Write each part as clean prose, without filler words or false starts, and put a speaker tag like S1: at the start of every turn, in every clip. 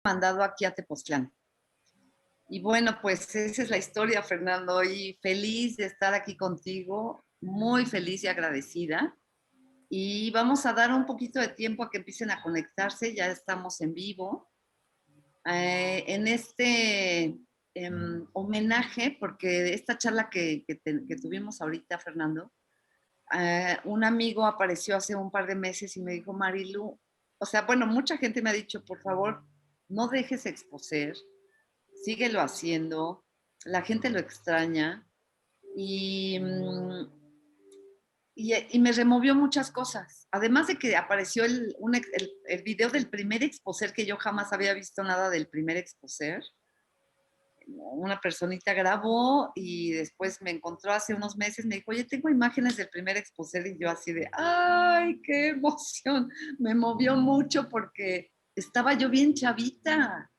S1: mandado aquí a Tepoztlán. Y bueno, pues esa es la historia, Fernando, y feliz de estar aquí contigo, muy feliz y agradecida. Y vamos a dar un poquito de tiempo a que empiecen a conectarse, ya estamos en vivo. En este homenaje, porque esta charla que tuvimos ahorita, Fernando, un amigo apareció hace un par de meses y me dijo, Marilu, o sea, bueno, mucha gente me ha dicho, por favor, no dejes exposer, síguelo haciendo, la gente lo extraña y, y me removió muchas cosas. Además de que apareció el video del primer exposer, que yo jamás había visto nada del primer exposer. Una personita grabó y después me encontró hace unos meses, me dijo, oye, tengo imágenes del primer exposer, y yo así de, ¡ay, qué emoción! Me movió mucho porque estaba yo bien chavita,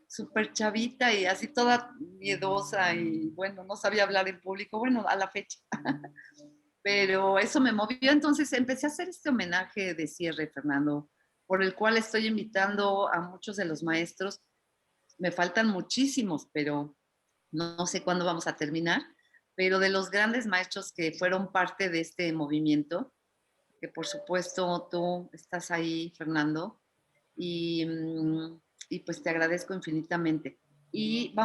S1: súper chavita y así toda miedosa y bueno, no sabía hablar en público, bueno, a la fecha. Pero eso me movió, entonces empecé a hacer este homenaje de cierre, Fernando, por el cual estoy invitando a muchos de los maestros. Me faltan muchísimos, pero no sé cuándo vamos a terminar, pero de los grandes maestros que fueron parte de este movimiento, que por supuesto tú estás ahí, Fernando, y, y pues te agradezco infinitamente. Y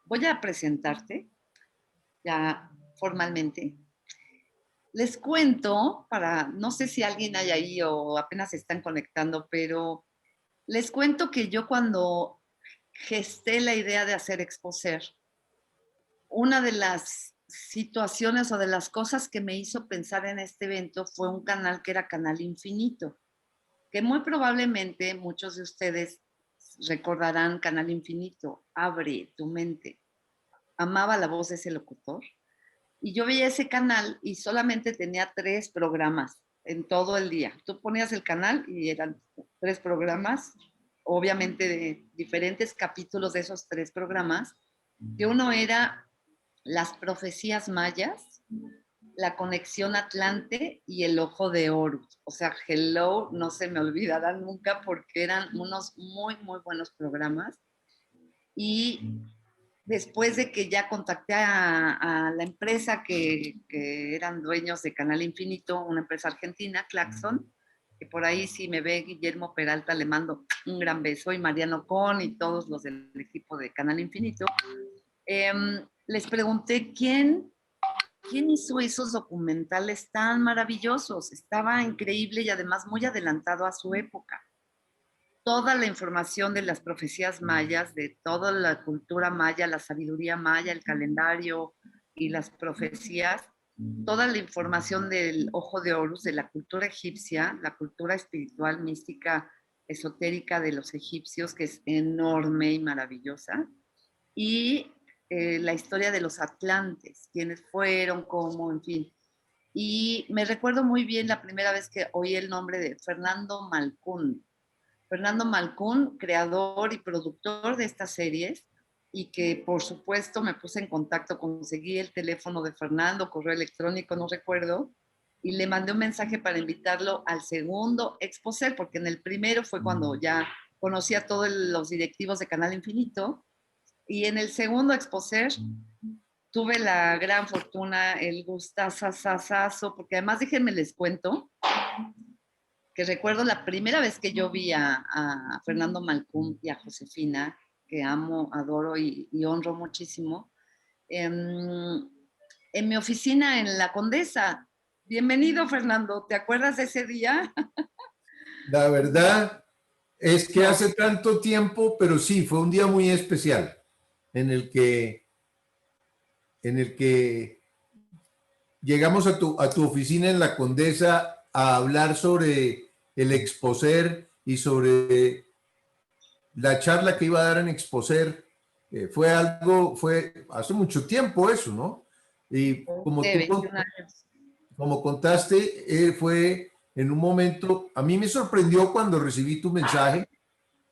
S1: voy a presentarte ya formalmente. Les cuento, no sé si alguien hay ahí o apenas se están conectando, pero les cuento que yo cuando gesté la idea de hacer Exposer, una de las situaciones o de las cosas que me hizo pensar en este evento fue un canal que era Canal Infinito, que muy probablemente muchos de ustedes recordarán Canal Infinito, abre tu mente. Amaba la voz de ese locutor. Y yo veía ese canal y solamente tenía 3 programas en todo el día. Tú ponías el canal y eran 3 programas, obviamente de diferentes capítulos de esos 3 programas, que uno era las profecías mayas, la conexión Atlante y el ojo de Horus. O sea, hello, no se me olvidarán nunca porque eran unos muy, muy buenos programas. Y después de que ya contacté a la empresa que eran dueños de Canal Infinito, una empresa argentina, Claxon, que por ahí si me ve Guillermo Peralta le mando un gran beso, y Mariano Con y todos los del equipo de Canal Infinito, les pregunté quién hizo esos documentales tan maravillosos. Estaba increíble y además muy adelantado a su época. Toda la información de las profecías mayas, de toda la cultura maya, la sabiduría maya, el calendario y las profecías, toda la información del ojo de Horus, de la cultura egipcia, la cultura espiritual, mística, esotérica de los egipcios, que es enorme y maravillosa, y la historia de los atlantes, quiénes fueron, cómo, en fin. Y me recuerdo muy bien la primera vez que oí el nombre de Fernando Malcún. Fernando Malcún, creador y productor de estas series, y que por supuesto me puse en contacto, conseguí el teléfono de Fernando, correo electrónico, no recuerdo, y le mandé un mensaje para invitarlo al segundo Exposer, porque en el primero fue cuando ya conocí a todos los directivos de Canal Infinito, y en el segundo Exposer tuve la gran fortuna, el gustazazazo, porque además déjenme les cuento que recuerdo la primera vez que yo vi a Fernando Malcún y a Josefina, que amo, adoro y honro muchísimo, en mi oficina en La Condesa. Bienvenido, Fernando, ¿te acuerdas de ese día?
S2: La verdad es que
S1: No.
S2: hace tanto tiempo, pero sí, fue un día muy especial en el que llegamos a tu oficina en La Condesa a hablar sobre el Exposer y sobre la charla que iba a dar en Exposer. Fue hace mucho tiempo eso, ¿no? Y como
S1: De
S2: tú
S1: 21 años.
S2: como contaste, fue en un momento, a mí me sorprendió cuando recibí tu mensaje,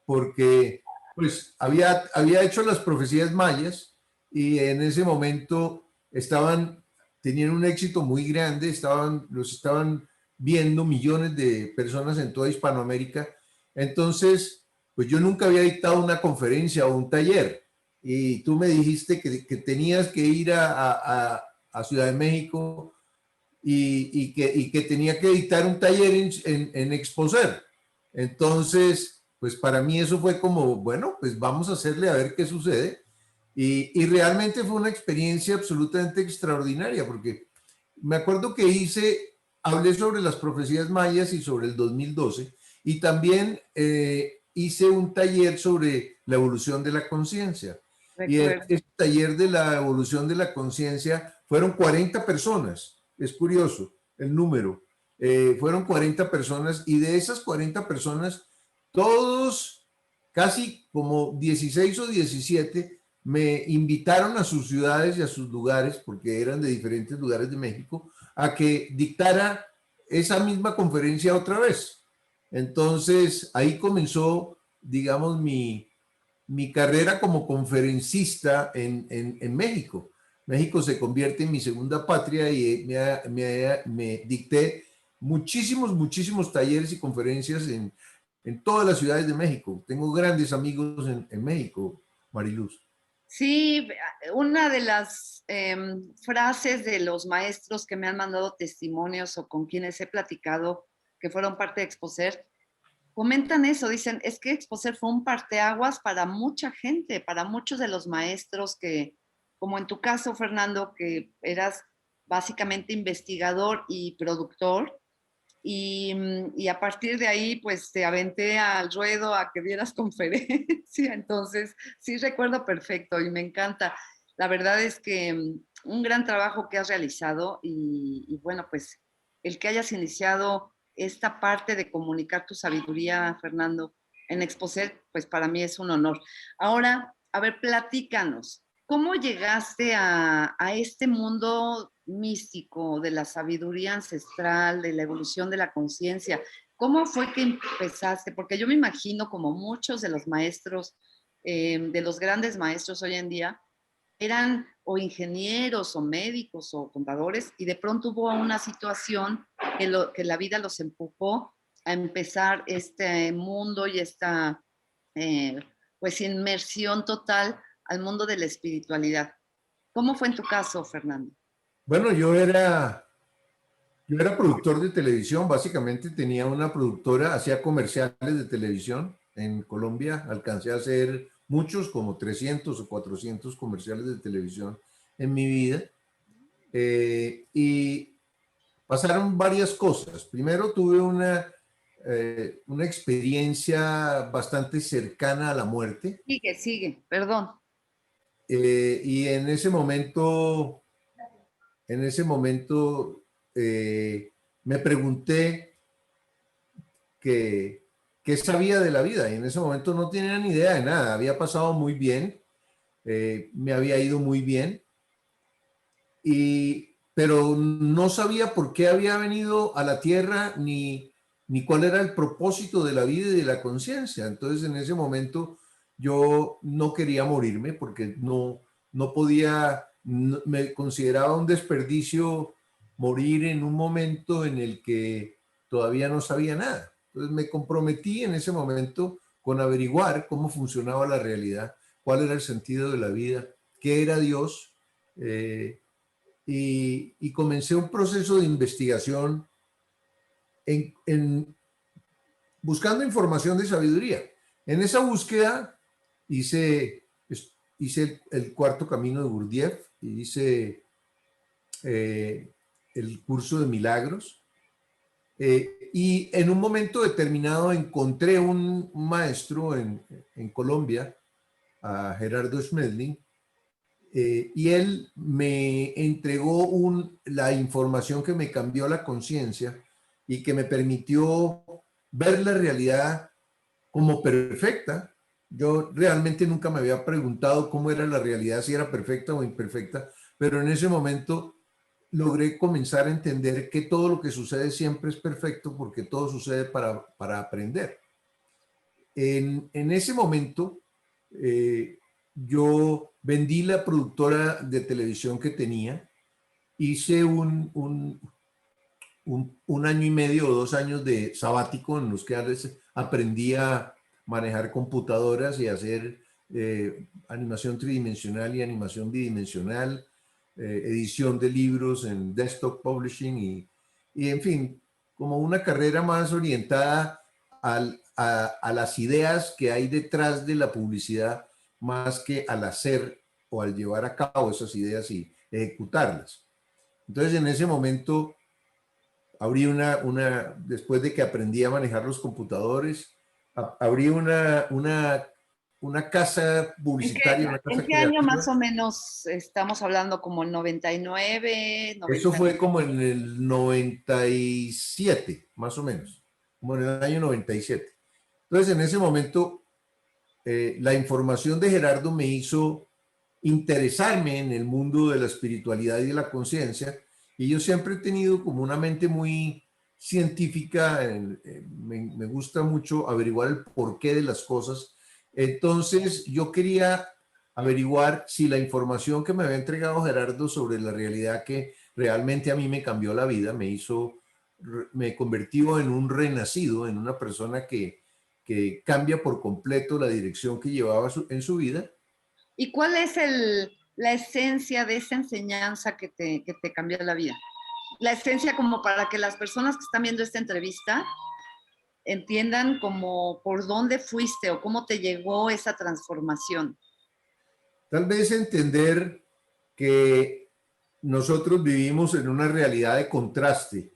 S2: porque pues había hecho las profecías mayas y en ese momento tenían un éxito muy grande, los estaban viendo millones de personas en toda Hispanoamérica. Entonces pues yo nunca había dictado una conferencia o un taller. Y tú me dijiste que tenías que ir a Ciudad de México y que tenía que dictar un taller en Exposer. Entonces, pues para mí eso fue como, bueno, pues vamos a hacerle a ver qué sucede. Y realmente fue una experiencia absolutamente extraordinaria, porque me acuerdo que hablé sobre las profecías mayas y sobre el 2012, y también hice un taller sobre la evolución de la conciencia. Y
S1: Recuerdo.
S2: este taller de la evolución de la conciencia fueron 40 personas. Es curioso el número. Fueron 40 personas y de esas 40 personas, todos, casi como 16 o 17, me invitaron a sus ciudades y a sus lugares, porque eran de diferentes lugares de México, a que dictara esa misma conferencia otra vez. Entonces, ahí comenzó, digamos, mi carrera como conferencista en México. México se convierte en mi segunda patria y me dicté muchísimos talleres y conferencias en todas las ciudades de México. Tengo grandes amigos en México, Mariluz.
S1: Sí, una de las frases de los maestros que me han mandado testimonios o con quienes he platicado que fueron parte de Exposer, comentan eso, dicen, es que Exposer fue un parteaguas para mucha gente, para muchos de los maestros que, como en tu caso, Fernando, que eras básicamente investigador y productor, y a partir de ahí, pues te aventé al ruedo a que dieras conferencia. Entonces, sí recuerdo perfecto y me encanta. La verdad es que un gran trabajo que has realizado y bueno, pues el que hayas iniciado esta parte de comunicar tu sabiduría, Fernando, en Exposer, pues para mí es un honor. Ahora, a ver, platícanos. ¿Cómo llegaste a este mundo místico de la sabiduría ancestral, de la evolución de la conciencia? ¿Cómo fue que empezaste? Porque yo me imagino como muchos de los maestros, de los grandes maestros hoy en día, eran o ingenieros o médicos o contadores y de pronto hubo una situación que la vida los empujó a empezar este mundo y esta eh, pues inmersión total al mundo de la espiritualidad. ¿Cómo fue en tu caso, Fernando?
S2: Bueno, yo era productor de televisión, básicamente tenía una productora, hacía comerciales de televisión en Colombia, alcancé a hacer muchos, como 300 o 400 comerciales de televisión en mi vida. Y pasaron varias cosas. Primero tuve una experiencia bastante cercana a la muerte,
S1: Sigue, perdón.
S2: y en ese momento me pregunté qué sabía de la vida, y en ese momento no tenía ni idea de nada. Había pasado muy bien, me había ido muy bien, pero no sabía por qué había venido a la tierra ni cuál era el propósito de la vida y de la conciencia. Entonces, en ese momento yo no quería morirme porque no podía, me consideraba un desperdicio morir en un momento en el que todavía no sabía nada. Entonces me comprometí en ese momento con averiguar cómo funcionaba la realidad, cuál era el sentido de la vida, qué era Dios. Y comencé un proceso de investigación buscando información de sabiduría. En esa búsqueda hice, hice el cuarto camino de Gurdjieff, hice el curso de milagros, y en un momento determinado encontré un maestro en Colombia, a Gerardo Schmedling, y él me entregó la información que me cambió la conciencia y que me permitió ver la realidad como perfecta. Yo realmente nunca me había preguntado cómo era la realidad, si era perfecta o imperfecta, pero en ese momento logré comenzar a entender que todo lo que sucede siempre es perfecto porque todo sucede para aprender. En ese momento, yo vendí la productora de televisión que tenía, hice un año y medio o 2 años de sabático en los que aprendí a manejar computadoras y hacer animación tridimensional y animación bidimensional, edición de libros en desktop publishing y en fin, como una carrera más orientada a las ideas que hay detrás de la publicidad más que al hacer o al llevar a cabo esas ideas y ejecutarlas. Entonces, en ese momento, abrí después de que aprendí a manejar los computadores, abrí una casa publicitaria, una
S1: ¿En
S2: casa
S1: qué año más
S2: creativa.
S1: o menos estamos hablando? ¿Como el 99,
S2: Eso
S1: 90?
S2: fue como en el 97, más o menos, como en el año 97. Entonces, en ese momento, la información de Gerardo me hizo interesarme en el mundo de la espiritualidad y de la conciencia, y yo siempre he tenido como una mente muy científica, me gusta mucho averiguar el porqué de las cosas. Entonces yo quería averiguar si la información que me había entregado Gerardo sobre la realidad que realmente a mí me cambió la vida, me convirtió en un renacido, en una persona que cambia por completo la dirección que llevaba en su vida.
S1: ¿Y cuál es la esencia de esa enseñanza que te cambió la vida? La esencia como para que las personas que están viendo esta entrevista entiendan como por dónde fuiste o cómo te llegó esa transformación.
S2: Tal vez entender que nosotros vivimos en una realidad de contraste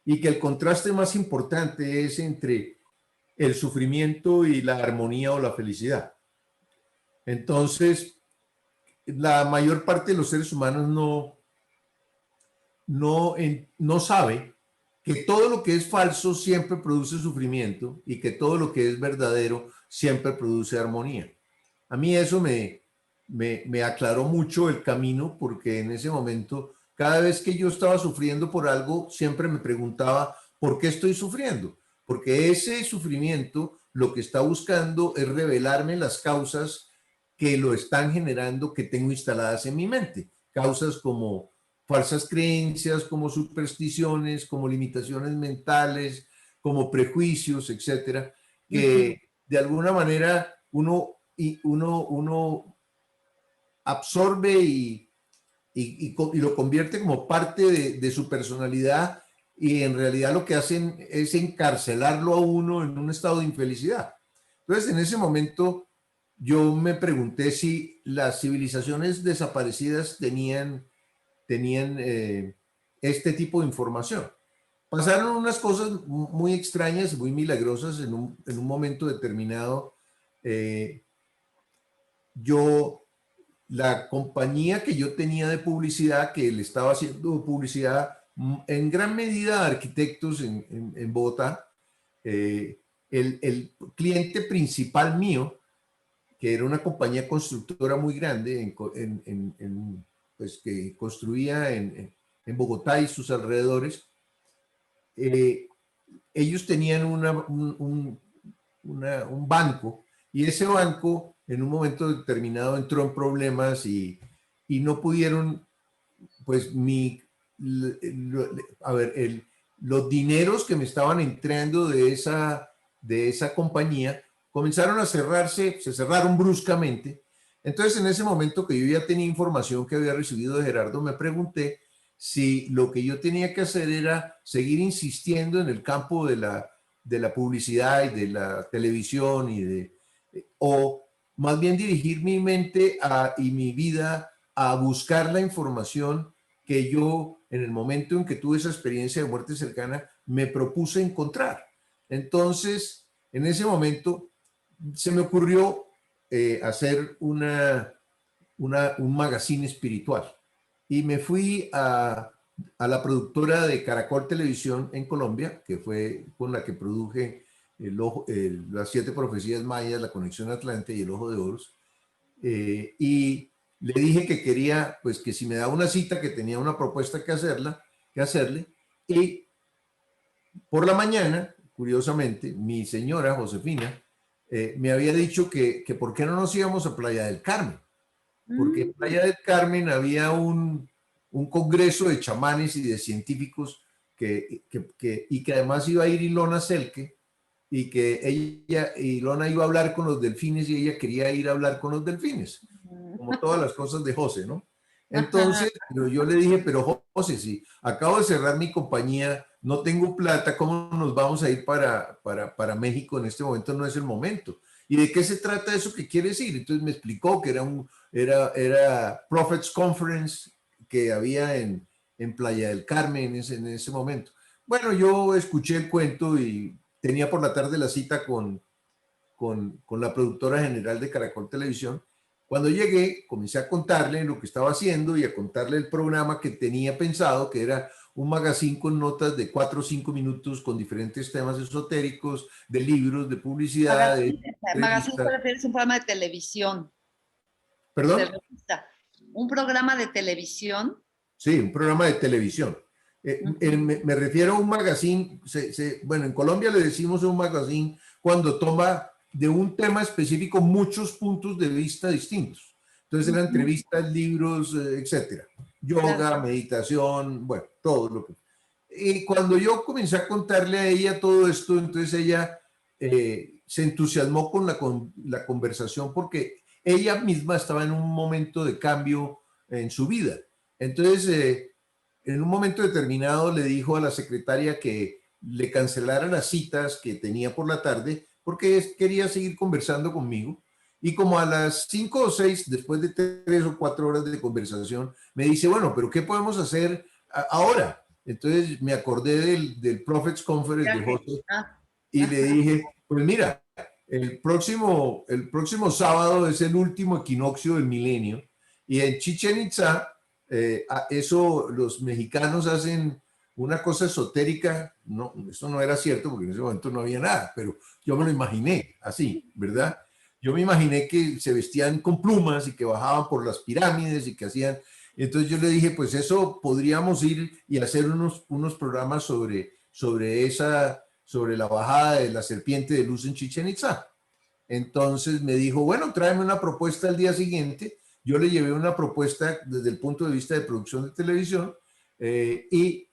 S2: y que el contraste más importante es entre el sufrimiento y la armonía o la felicidad. Entonces, la mayor parte de los seres humanos no sabe que todo lo que es falso siempre produce sufrimiento y que todo lo que es verdadero siempre produce armonía. A mí eso me aclaró mucho el camino, porque en ese momento, cada vez que yo estaba sufriendo por algo, siempre me preguntaba, ¿por qué estoy sufriendo? Porque ese sufrimiento lo que está buscando es revelarme las causas que lo están generando, que tengo instaladas en mi mente. Causas como falsas creencias, como supersticiones, como limitaciones mentales, como prejuicios, etcétera, que de alguna manera uno absorbe y lo convierte como parte de su personalidad, y en realidad lo que hacen es encarcelarlo a uno en un estado de infelicidad. Entonces, en ese momento, yo me pregunté si las civilizaciones desaparecidas tenían este tipo de información. Pasaron unas cosas muy extrañas, muy milagrosas en un momento determinado. Yo, la compañía que yo tenía de publicidad, que le estaba haciendo publicidad en gran medida a arquitectos en Bogotá, el cliente principal mío, que era una compañía constructora muy grande pues, que construía en Bogotá y sus alrededores, ellos tenían un banco, y ese banco en un momento determinado entró en problemas y no pudieron, pues a ver, los dineros que me estaban entrando de esa compañía comenzaron a cerrarse, se cerraron bruscamente. Entonces, en ese momento que yo ya tenía información que había recibido de Gerardo, me pregunté si lo que yo tenía que hacer era seguir insistiendo en el campo de la publicidad y de la televisión o más bien dirigir mi mente y mi vida a buscar la información que yo, en el momento en que tuve esa experiencia de muerte cercana, me propuse encontrar. Entonces, en ese momento se me ocurrió hacer un magazine espiritual, y me fui a la productora de Caracol Televisión en Colombia, que fue con la que produje las 7 profecías mayas, la conexión Atlante y el Ojo de Horus, y le dije que quería, pues que si me daba una cita, que tenía una propuesta que hacerle, y por la mañana, curiosamente, mi señora Josefina me había dicho que por qué no nos íbamos a Playa del Carmen, porque en Playa del Carmen había un congreso de chamanes y de científicos y que además iba a ir Ilona Selke, y que ella, Ilona iba a hablar con los delfines y ella quería ir a hablar con los delfines, como todas las cosas de José, ¿no?
S1: Ajá.
S2: Entonces, pero yo le dije, pero José, si acabo de cerrar mi compañía, no tengo plata, ¿cómo nos vamos a ir para México en este momento? No es el momento. ¿Y de qué se trata eso que quieres ir? Entonces me explicó que era Prophets Conference que había en Playa del Carmen en ese momento. Bueno, yo escuché el cuento y tenía por la tarde la cita con la productora general de Caracol Televisión. Cuando llegué, comencé a contarle lo que estaba haciendo y a contarle el programa que tenía pensado, que era un magazine con notas de 4 o 5 minutos con diferentes temas esotéricos, de libros, de publicidad, de
S1: Magazine te
S2: revistas.
S1: refieres a un programa de televisión, de
S2: ¿Perdón?
S1: revista. Un programa de televisión.
S2: Sí, un programa de televisión.
S1: Ujú.
S2: Me refiero a un magazine, bueno, en Colombia le decimos un magazine cuando toma de un tema específico muchos puntos de vista distintos. Entonces eran
S1: Ujú.
S2: entrevistas, libros, etcétera.
S1: Claro.
S2: Yoga, meditación, bueno, todo lo que... Y cuando yo comencé a contarle a ella todo esto, entonces ella se entusiasmó con la conversación porque ella misma estaba en un momento de cambio en su vida. Entonces, en un momento determinado le dijo a la secretaria que le cancelara las citas que tenía por la tarde porque quería seguir conversando conmigo. Y como a las 5 o 6, después de 3 o 4 horas de conversación, me dice, bueno, pero ¿qué podemos hacer ahora? Entonces me acordé del Prophets Conference de
S1: Viaje.
S2: José
S1: Ah,
S2: y le
S1: ajá.
S2: dije, pues mira, el próximo sábado es el último equinoccio del milenio y en Chichen Itza, eso los mexicanos hacen una cosa esotérica, no, eso no era cierto porque en ese momento no había nada, pero yo me lo imaginé así, ¿verdad? Yo me imaginé que se vestían con plumas y que bajaban por las pirámides y que hacían... Entonces yo le dije, pues eso podríamos ir y hacer unos programas sobre la bajada de la serpiente de luz en Chichen Itza. Entonces me dijo, bueno, tráeme una propuesta al día siguiente. Yo le llevé una propuesta desde el punto de vista de producción de televisión y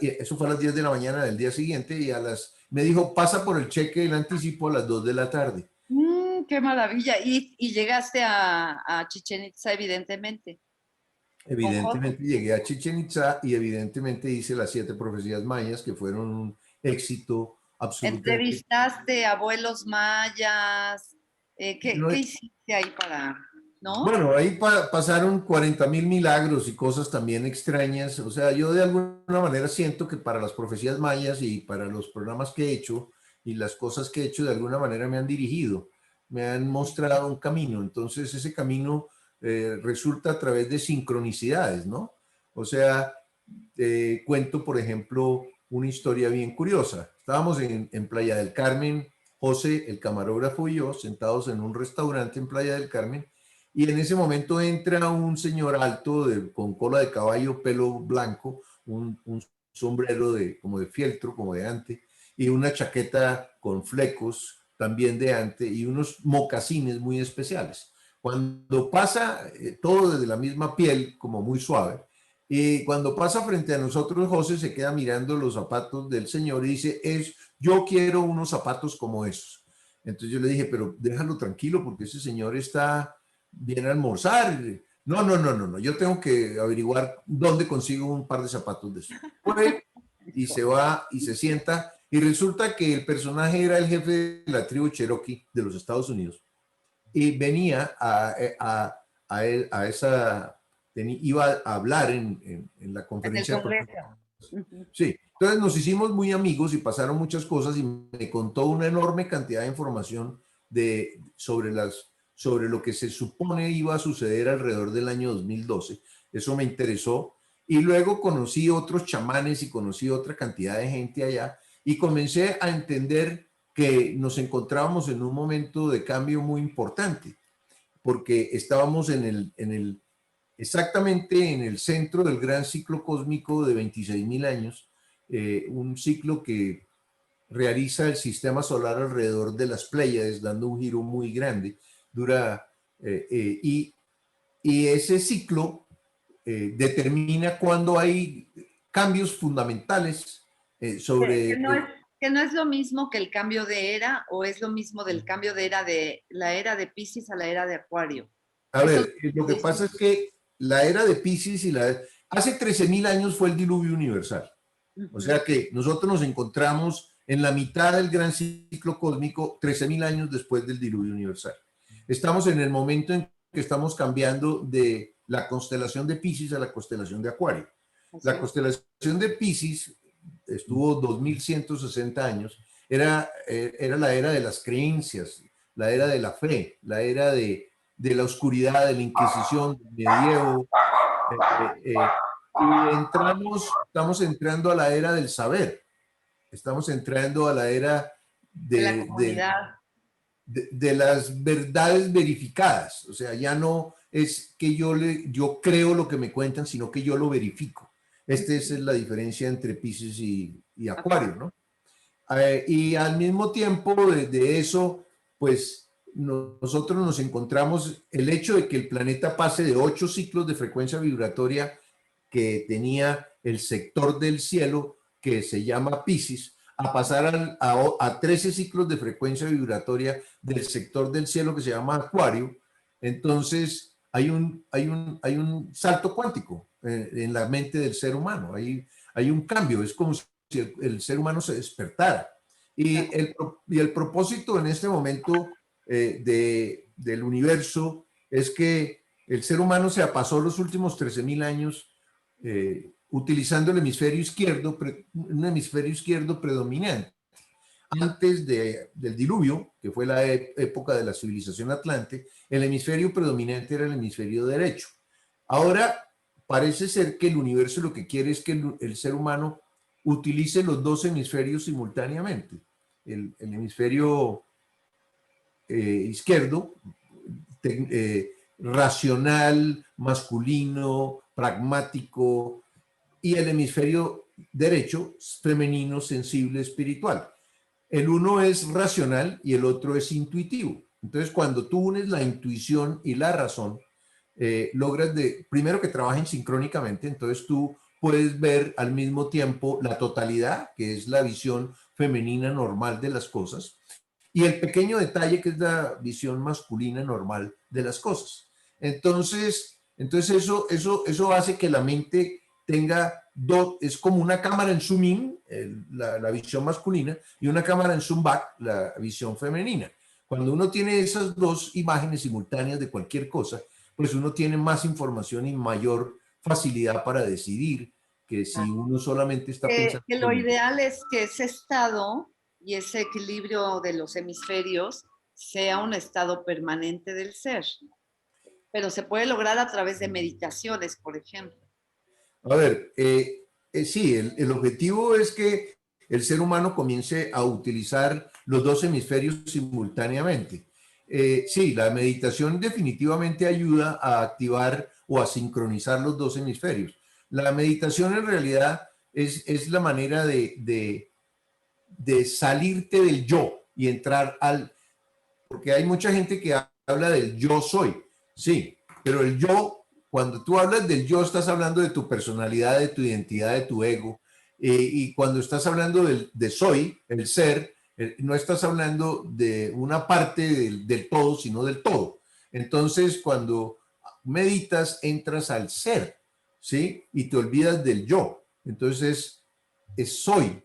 S2: eso fue a las 10 de la mañana del día siguiente y me dijo, pasa por el cheque el anticipo a las 2 de la tarde.
S1: Qué maravilla. Y llegaste a Chichen Itza, evidentemente, con José.
S2: Evidentemente llegué a Chichen Itza y evidentemente hice las 7 profecías mayas que fueron un éxito absolutamente.
S1: Entrevistaste a abuelos mayas. ¿Qué
S2: No,
S1: hiciste ahí para, no?
S2: bueno, ahí pasaron 40.000 milagros y cosas también extrañas. O sea, yo de alguna manera siento que para las profecías mayas y para los programas que he hecho y las cosas que he hecho, de alguna manera me han dirigido, me han mostrado un camino. Entonces, ese camino resulta a través de sincronicidades, ¿no? O sea, cuento, por ejemplo, una historia bien curiosa. Estábamos en Playa del Carmen, José, el camarógrafo y yo, sentados en un restaurante en Playa del Carmen y en ese momento entra un señor alto con cola de caballo, pelo blanco, un sombrero como de fieltro, como de ante, y una chaqueta con flecos también de ante y unos mocasines muy especiales. Cuando pasa todo de la misma piel, como muy suave, y cuando pasa frente a nosotros, José se queda mirando los zapatos del señor y dice, yo quiero unos zapatos como esos. Entonces yo le dije, pero déjalo tranquilo porque ese señor está viene a almorzar. No, no, no, no, no. Yo tengo que averiguar dónde consigo un par de zapatos de eso. Fue y se va y se sienta. Y resulta que el personaje era el jefe de la tribu Cherokee de los Estados Unidos. Y venía a esa, iba a hablar en la
S1: En el
S2: conferencia de
S1: Congreso.
S2: profesores.
S1: Ujú.
S2: Sí, entonces nos hicimos muy amigos y pasaron muchas cosas y me contó una enorme cantidad de información sobre lo que se supone iba a suceder alrededor del año 2012. Eso me interesó. Y luego conocí otros chamanes y conocí otra cantidad de gente allá y comencé a entender que nos encontrábamos en un momento de cambio muy importante, porque estábamos exactamente en el centro del gran ciclo cósmico de 26.000 años, un ciclo que realiza el sistema solar alrededor de las Pléyades, dando un giro muy grande. Dura, eh, eh, y, y ese ciclo determina cuando hay cambios fundamentales
S1: Que
S2: sobre
S1: no es, que no es lo mismo que el cambio de era, o es lo mismo del cambio de era de la era de Piscis a la era de Acuario.
S2: A ver, lo que pasa es que la era de Piscis hace 13.000 años fue el diluvio universal. O sea que nosotros nos encontramos en la mitad del gran ciclo cósmico 13.000 años después del diluvio universal. Estamos en el momento en que estamos cambiando de la constelación de Piscis a la constelación de Acuario. La constelación de Piscis estuvo 2160 años, era la era de las creencias, la era de la fe, la era de la oscuridad, de la Inquisición, del medievo. Y estamos entrando a la era del saber, estamos entrando a la era
S1: de la comunidad.
S2: De las verdades verificadas. O sea, ya no es que yo creo lo que me cuentan, sino que yo lo verifico. Esta es la diferencia entre Piscis y Acuario, ¿no? Y al mismo tiempo de eso, pues nosotros nos encontramos el hecho de que el planeta pase de 8 ciclos de frecuencia vibratoria que tenía el sector del cielo que se llama Piscis, a pasar a 13 ciclos de frecuencia vibratoria del sector del cielo que se llama Acuario. Entonces hay un salto cuántico en la mente del ser humano, hay un cambio, es como si el ser humano se despertara. Y el propósito en este momento del universo es que el ser humano se pasó los últimos 13.000 años utilizando el hemisferio izquierdo, un hemisferio izquierdo predominante. Antes del diluvio, que fue la época de la civilización atlante, el hemisferio predominante era el hemisferio derecho. Ahora parece ser que el universo lo que quiere es que el ser humano utilice los dos hemisferios simultáneamente. El hemisferio izquierdo, racional, masculino, pragmático, y el hemisferio derecho, femenino, sensible, espiritual. El uno es racional y el otro es intuitivo. Entonces, cuando tú unes la intuición y la razón, logras primero que trabajen sincrónicamente, entonces tú puedes ver al mismo tiempo la totalidad, que es la visión femenina normal de las cosas, y el pequeño detalle, que es la visión masculina normal de las cosas. Entonces eso hace que la mente tenga es como una cámara en zoom in, la visión masculina, y una cámara en zoom back, la visión femenina. Cuando uno tiene esas dos imágenes simultáneas de cualquier cosa, pues uno tiene más información y mayor facilidad para decidir que si uno solamente está pensando.
S1: Que lo ideal es que ese estado y ese equilibrio de los hemisferios sea un estado permanente del ser. Pero se puede lograr a través de meditaciones, por ejemplo.
S2: A ver, sí, el objetivo es que el ser humano comience a utilizar los dos hemisferios simultáneamente. Sí, la meditación definitivamente ayuda a activar o a sincronizar los dos hemisferios. La meditación en realidad es la manera de salirte del yo y entrar porque hay mucha gente que habla del yo soy, sí, pero el yo, cuando tú hablas del yo, estás hablando de tu personalidad, de tu identidad, de tu ego, y cuando estás hablando de soy, el ser, no estás hablando de una parte del todo, sino del todo. Entonces, cuando meditas, entras al ser, ¿sí? Y te olvidas del yo. Entonces, es soy,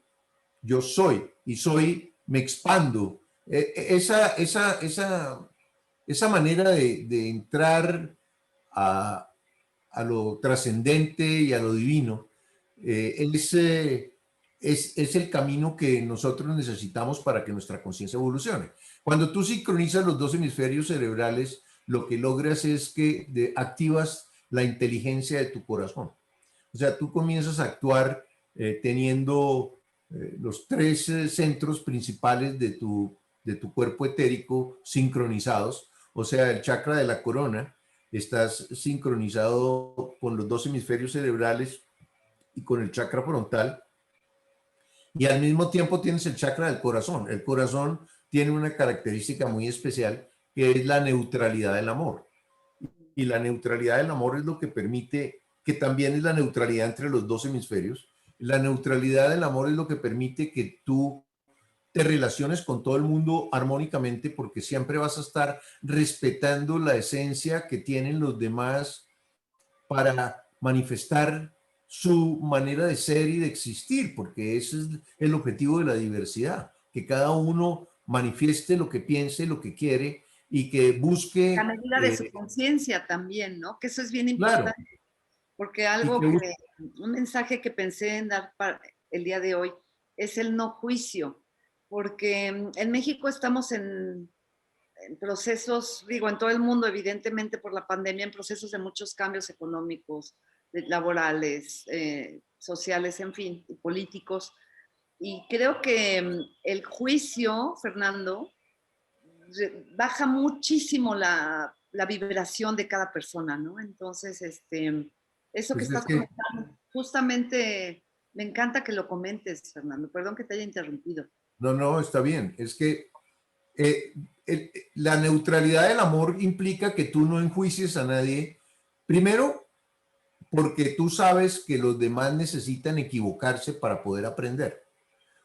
S2: yo soy, y soy, me expando. Esa manera de entrar a lo trascendente y a lo divino es el camino que nosotros necesitamos para que nuestra conciencia evolucione. Cuando tú sincronizas los dos hemisferios cerebrales, lo que logras es que activas la inteligencia de tu corazón. O sea, tú comienzas a actuar teniendo los tres centros principales de tu cuerpo etérico sincronizados. O sea, el chakra de la corona, estás sincronizado con los dos hemisferios cerebrales y con el chakra frontal, y al mismo tiempo tienes el chakra del corazón. El corazón tiene una característica muy especial, que es la neutralidad del amor. Y la neutralidad del amor es lo que permite, que también es la neutralidad entre los dos hemisferios. La neutralidad del amor es lo que permite que tú te relaciones con todo el mundo armónicamente, porque siempre vas a estar respetando la esencia que tienen los demás para manifestar su manera de ser y de existir, porque ese es el objetivo de la diversidad, que cada uno manifieste lo que piense, lo que quiere y que
S1: A
S2: busque,
S1: medida de su conciencia también, ¿no? Que eso es bien
S2: claro,
S1: importante, porque
S2: y
S1: algo
S2: que busque,
S1: un mensaje que pensé en dar para el día de hoy es el no juicio, porque en México estamos en procesos, digo, en todo el mundo, evidentemente por la pandemia, en procesos de muchos cambios económicos, laborales, sociales, en fin, y políticos. Y creo que el juicio, Fernando, baja muchísimo la vibración de cada persona, ¿no? Entonces, eso que
S2: pues es
S1: estás
S2: que,
S1: comentando, justamente me encanta que lo comentes, Fernando. Perdón que te haya interrumpido.
S2: no, no, está bien, es que eh, la neutralidad del amor implica que tú no enjuicies a nadie, primero porque tú sabes que los demás necesitan equivocarse para poder aprender.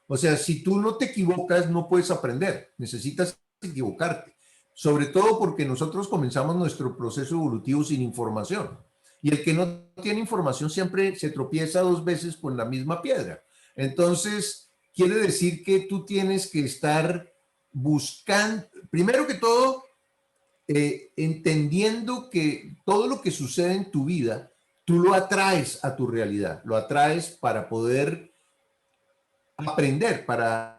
S2: O sea, si tú no te equivocas, no puedes aprender, necesitas equivocarte. Sobre todo porque nosotros comenzamos nuestro proceso evolutivo sin información. Y el que no tiene información siempre se tropieza dos veces con la misma piedra. Entonces, quiere decir que tú tienes que estar buscando, primero que todo, entendiendo que todo lo que sucede en tu vida, tú lo atraes a tu realidad, lo atraes para poder aprender, para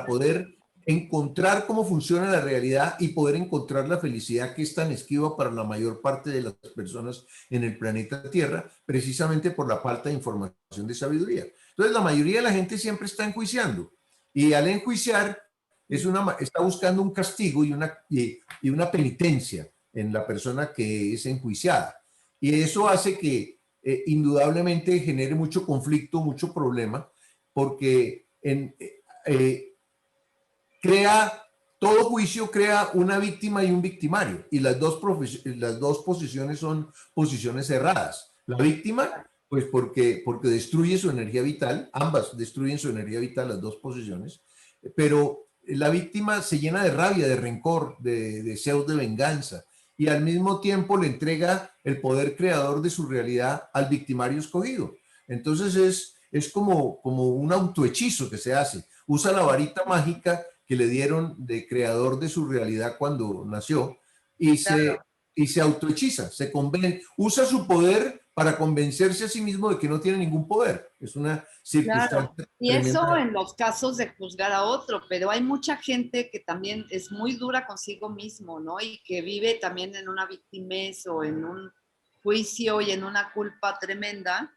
S2: poder encontrar cómo funciona la realidad y poder encontrar la felicidad que es tan esquiva para la mayor parte de las personas en el planeta Tierra, precisamente por la falta de información de sabiduría. Entonces, la mayoría de la gente siempre está enjuiciando y al enjuiciar está buscando un castigo y una penitencia en la persona que es enjuiciada. Y eso hace que indudablemente genere mucho conflicto, mucho problema, porque eh, crea, todo juicio crea una víctima y un victimario, y las dos posiciones son posiciones erradas. La víctima, pues porque destruye su energía vital, ambas destruyen su energía vital, las dos posiciones, pero la víctima se llena de rabia, de rencor, de deseos de venganza, y al mismo tiempo le entrega el poder creador de su realidad al victimario escogido. Entonces es como un autohechizo que se hace. Usa la varita mágica que le dieron de creador de su realidad cuando nació y
S1: Claro.
S2: se autohechiza, usa su poder para convencerse a sí mismo de que no tiene ningún poder. Es una
S1: Claro,
S2: circunstancia
S1: y eso
S2: tremenda.
S1: en los casos de juzgar a otro, pero hay mucha gente que también es muy dura consigo mismo, ¿no? Y que vive también en una victimez o en un juicio y en una culpa tremenda,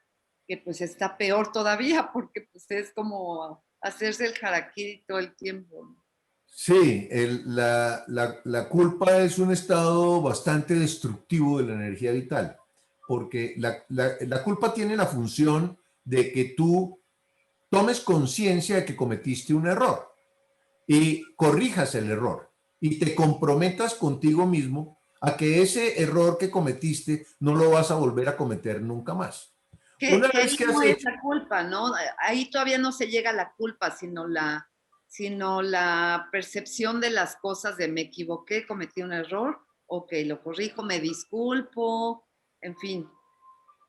S1: que pues está peor todavía, porque pues es como hacerse el harakiri todo el tiempo, ¿no?
S2: Sí, la culpa es un estado bastante destructivo de la energía vital, porque la culpa tiene la función de que tú tomes conciencia de que cometiste un error y corrijas el error y te comprometas contigo mismo a que ese error que cometiste no lo vas a volver a cometer nunca más. Una
S1: Que
S2: vez
S1: ahí
S2: que
S1: no
S2: has
S1: es
S2: hecho,
S1: la culpa, ¿no? Ahí todavía no se llega a la culpa, sino la percepción de las cosas de me equivoqué, cometí un error, ok, lo corrijo, me disculpo, en fin.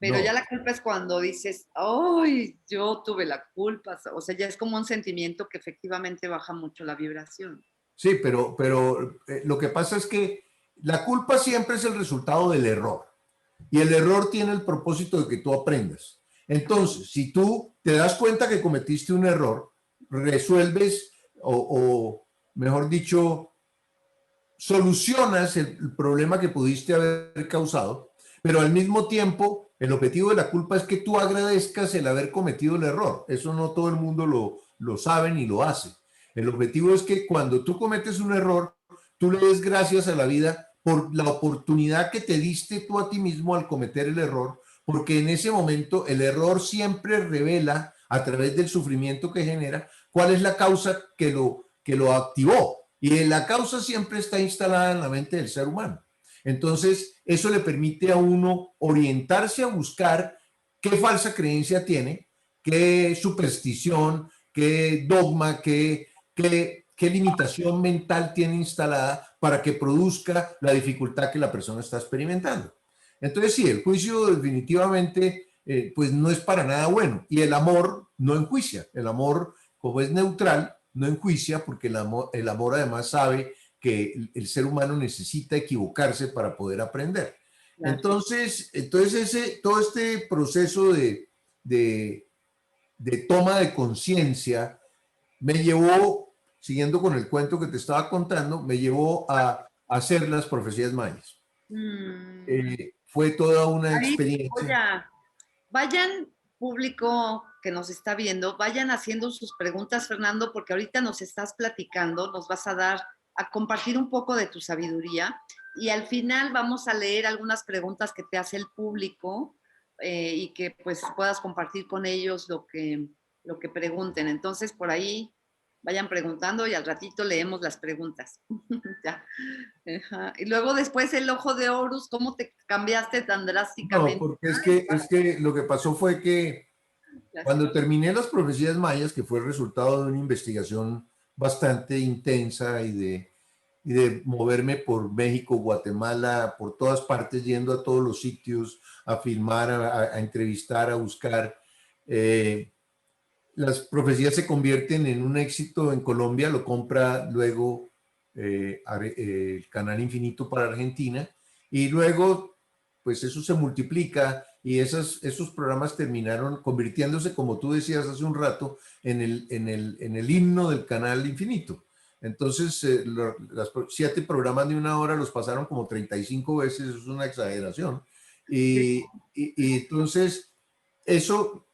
S1: Pero ya
S2: no,
S1: la culpa es cuando dices, ¡ay, yo tuve la culpa! O sea, ya es como un sentimiento que efectivamente baja mucho la vibración.
S2: sí, pero lo que pasa es que la culpa siempre es el resultado del error y el error tiene el propósito de que tú aprendas. Entonces, si tú te das cuenta que cometiste un error, resuelves o mejor dicho, solucionas el problema que pudiste haber causado, pero al mismo tiempo el objetivo de la culpa es que tú agradezcas el haber cometido el error. Eso no todo el mundo lo sabe ni lo hace. El objetivo es que cuando tú cometes un error, tú le des gracias a la vida por la oportunidad que te diste tú a ti mismo al cometer el error, porque en ese momento el error siempre revela a través del sufrimiento que genera cuál es la causa que lo activó. Y la causa siempre está instalada en la mente del ser humano. Entonces, eso le permite a uno orientarse a buscar qué falsa creencia tiene, qué superstición, qué dogma, qué limitación mental tiene instalada para que produzca la dificultad que la persona está experimentando. Entonces, sí, el juicio definitivamente pues no es para nada bueno. Y el amor no enjuicia. El amor, como es neutral, no enjuicia porque el amor además sabe que el ser humano necesita equivocarse para poder aprender.
S1: Claro.
S2: Entonces todo este proceso de, de toma de conciencia me llevó, siguiendo con el cuento que te estaba contando, me llevó a hacer las profecías mayas. Fue toda una
S1: Ahí,
S2: experiencia.
S1: vayan, público que nos está viendo, vayan haciendo sus preguntas, Fernando, porque ahorita nos estás platicando, nos vas a dar, a compartir un poco de tu sabiduría y al final vamos a leer algunas preguntas que te hace el público y que pues puedas compartir con ellos lo que pregunten. Entonces, por ahí vayan preguntando y al ratito leemos las preguntas. Ya. Y luego después el ojo de Horus, ¿cómo te cambiaste tan
S2: No,
S1: drásticamente?
S2: porque es que lo que pasó fue que cuando terminé las profecías mayas, que fue el resultado de una investigación bastante intensa y de moverme por México, Guatemala, por todas partes, yendo a todos los sitios, a filmar, a entrevistar, a buscar, las profecías se convierten en un éxito en Colombia, lo compra luego el Canal Infinito para Argentina, y luego, pues eso se multiplica y esos programas terminaron convirtiéndose, como tú decías hace un rato, en el himno del Canal Infinito. Entonces, las 7 programas de 1 hora los pasaron como 35 veces, eso es una exageración. Y entonces, eso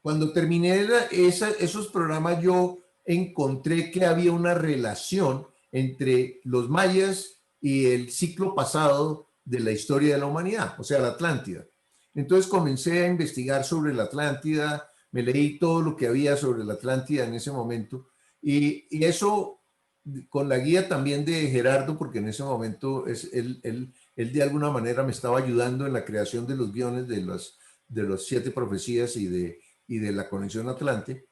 S2: cuando terminé esos programas, yo encontré que había una relación entre los mayas y el ciclo pasado de la historia de la humanidad, o sea, la Atlántida. Entonces comencé a investigar sobre la Atlántida, me leí todo lo que había sobre la Atlántida en ese momento y eso con la guía también de Gerardo, porque en ese momento él de alguna manera me estaba ayudando en la creación de los guiones de las 7 profecías y de la Conexión Atlante,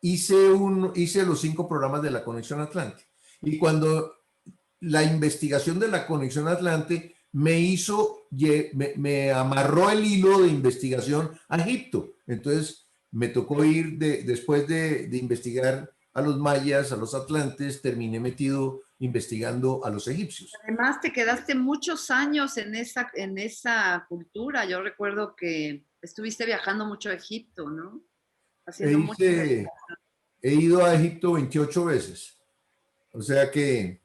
S2: hice los 5 programas de la Conexión Atlante. Y cuando la investigación de la Conexión Atlante me amarró el hilo de investigación a Egipto. Entonces me tocó ir después de investigar a los mayas, a los atlantes, terminé metido investigando a los egipcios.
S1: Además, te quedaste muchos años en esa cultura. Yo recuerdo que estuviste viajando mucho a Egipto, ¿no? Haciendo mucho.
S2: He ido a Egipto 28 veces. O sea que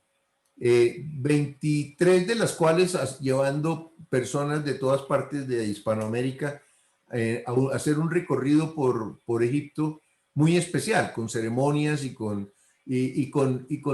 S2: 23 de las cuales llevando personas de todas partes de Hispanoamérica a hacer un recorrido por Egipto muy especial, con ceremonias y con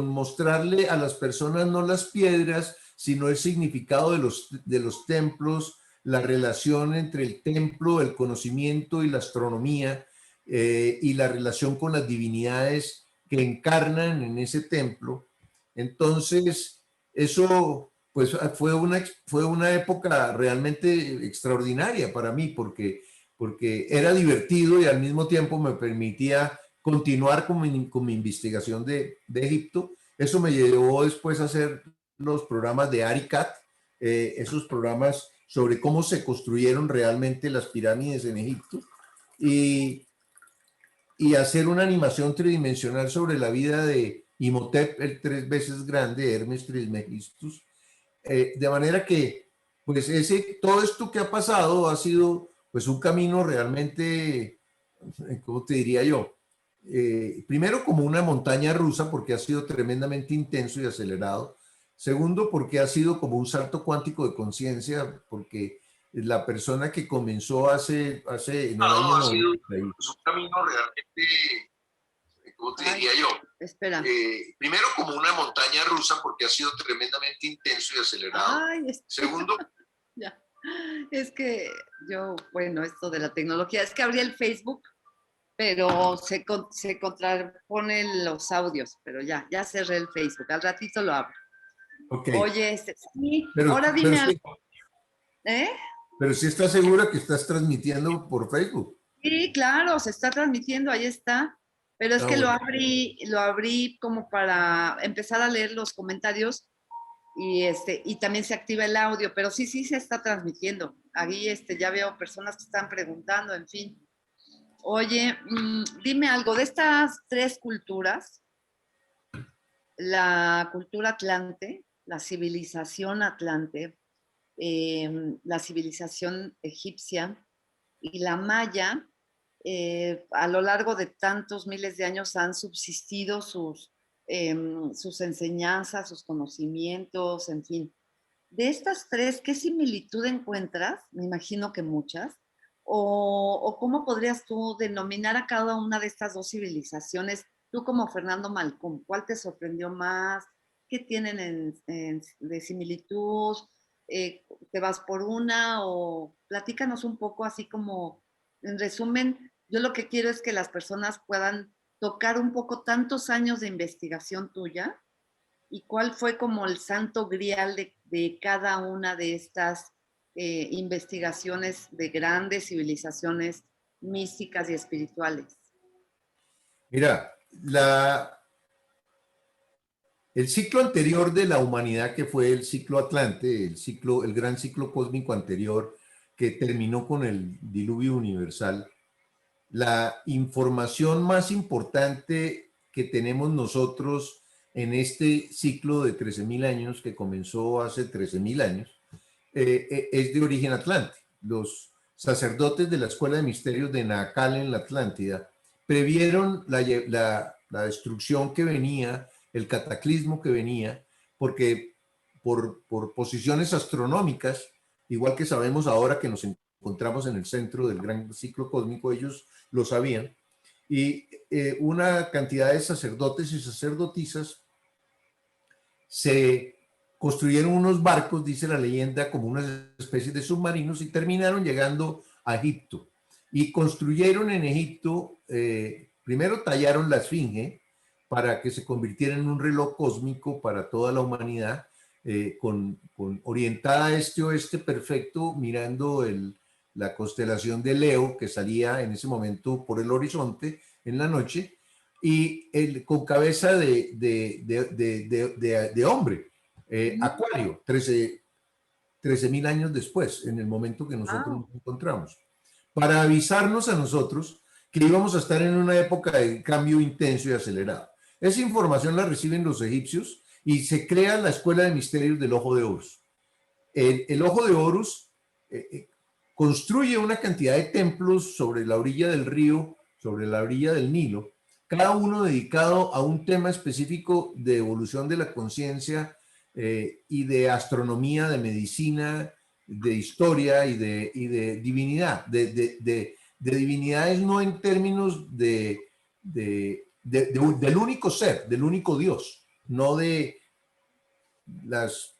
S2: mostrarle a las personas no las piedras, sino el significado de los templos, la relación entre el templo, el conocimiento y la astronomía, y la relación con las divinidades que encarnan en ese templo. Entonces, eso pues fue una época realmente extraordinaria para mí porque era divertido y al mismo tiempo me permitía continuar con mi investigación de Egipto. Eso me llevó después a hacer los programas de ARICAT, esos programas sobre cómo se construyeron realmente las pirámides en Egipto y hacer una animación tridimensional sobre la vida de Imhotep, el 3 veces grande, Hermes Trismegistus, de manera que pues todo esto que ha pasado ha sido pues un camino realmente, ¿cómo te diría yo? Primero como una montaña rusa porque ha sido tremendamente intenso y acelerado. Segundo porque ha sido como un salto cuántico de conciencia porque la persona que comenzó en el año
S1: Ha sido
S2: 90,
S1: un camino realmente, ¿cómo te diría yo? Espera.
S2: Primero como una montaña rusa porque ha sido tremendamente intenso y acelerado. Segundo.
S1: Ya. Es que yo, bueno, esto de la tecnología, es que abrí el Facebook, pero se contraponen los audios, pero ya cerré el Facebook, al ratito lo abro.
S2: Okay.
S1: Oye, sí, ahora dime algo.
S2: Pero sí estás segura que estás transmitiendo por Facebook.
S1: Sí, claro, se está transmitiendo, ahí está. Pero es
S2: Ah,
S1: que
S2: bueno.
S1: lo abrí como para empezar a leer los comentarios y también se activa el audio, pero sí, sí se está transmitiendo. Ahí ya veo personas que están preguntando, en fin. Oye, dime algo, de estas tres culturas, la cultura atlante, la civilización atlante, la civilización egipcia y la maya, a lo largo de tantos miles de años han subsistido sus enseñanzas, sus conocimientos, en fin. De estas tres, ¿qué similitud encuentras? Me imagino que muchas. O cómo podrías tú denominar a cada una de estas dos civilizaciones, tú como Fernando Malcom, ¿cuál te sorprendió más? ¿Qué tienen de similitud? ¿Te vas por una o platícanos un poco así como, en resumen, yo lo que quiero es que las personas puedan tocar un poco tantos años de investigación tuya y cuál fue como el santo grial de cada una de estas investigaciones de grandes civilizaciones místicas y espirituales.
S2: Mira, el ciclo anterior de la humanidad, que fue el ciclo Atlante, el gran ciclo cósmico anterior, que terminó con el diluvio universal, la información más importante que tenemos nosotros en este ciclo de 13.000 años, que comenzó hace 13.000 años, es de origen atlante. Los sacerdotes de la Escuela de Misterios de Nacal en la Atlántida previeron la destrucción que venía, el cataclismo que venía, porque por posiciones astronómicas, igual que sabemos ahora que nos encontramos en el centro del gran ciclo cósmico, ellos lo sabían, y una cantidad de sacerdotes y sacerdotisas se construyeron unos barcos, dice la leyenda, como unas especies de submarinos y terminaron llegando a Egipto. Y construyeron en Egipto, primero tallaron la esfinge para que se convirtiera en un reloj cósmico para toda la humanidad, con orientada este-oeste perfecto, mirando la constelación de Leo que salía en ese momento por el horizonte en la noche, y con cabeza de hombre, Acuario, 13.000 años después, en el momento que nosotros
S1: Wow.
S2: nos encontramos, para avisarnos a nosotros que íbamos a estar en una época de cambio intenso y acelerado. Esa información la reciben los egipcios y se crea la Escuela de Misterios del Ojo de Horus. El Ojo de Horus construye una cantidad de templos sobre la orilla del río, sobre la orilla del Nilo, cada uno dedicado a un tema específico de evolución de la conciencia, y de astronomía, de medicina, de historia y de divinidad, de divinidades no en términos del único ser, del único Dios, no de las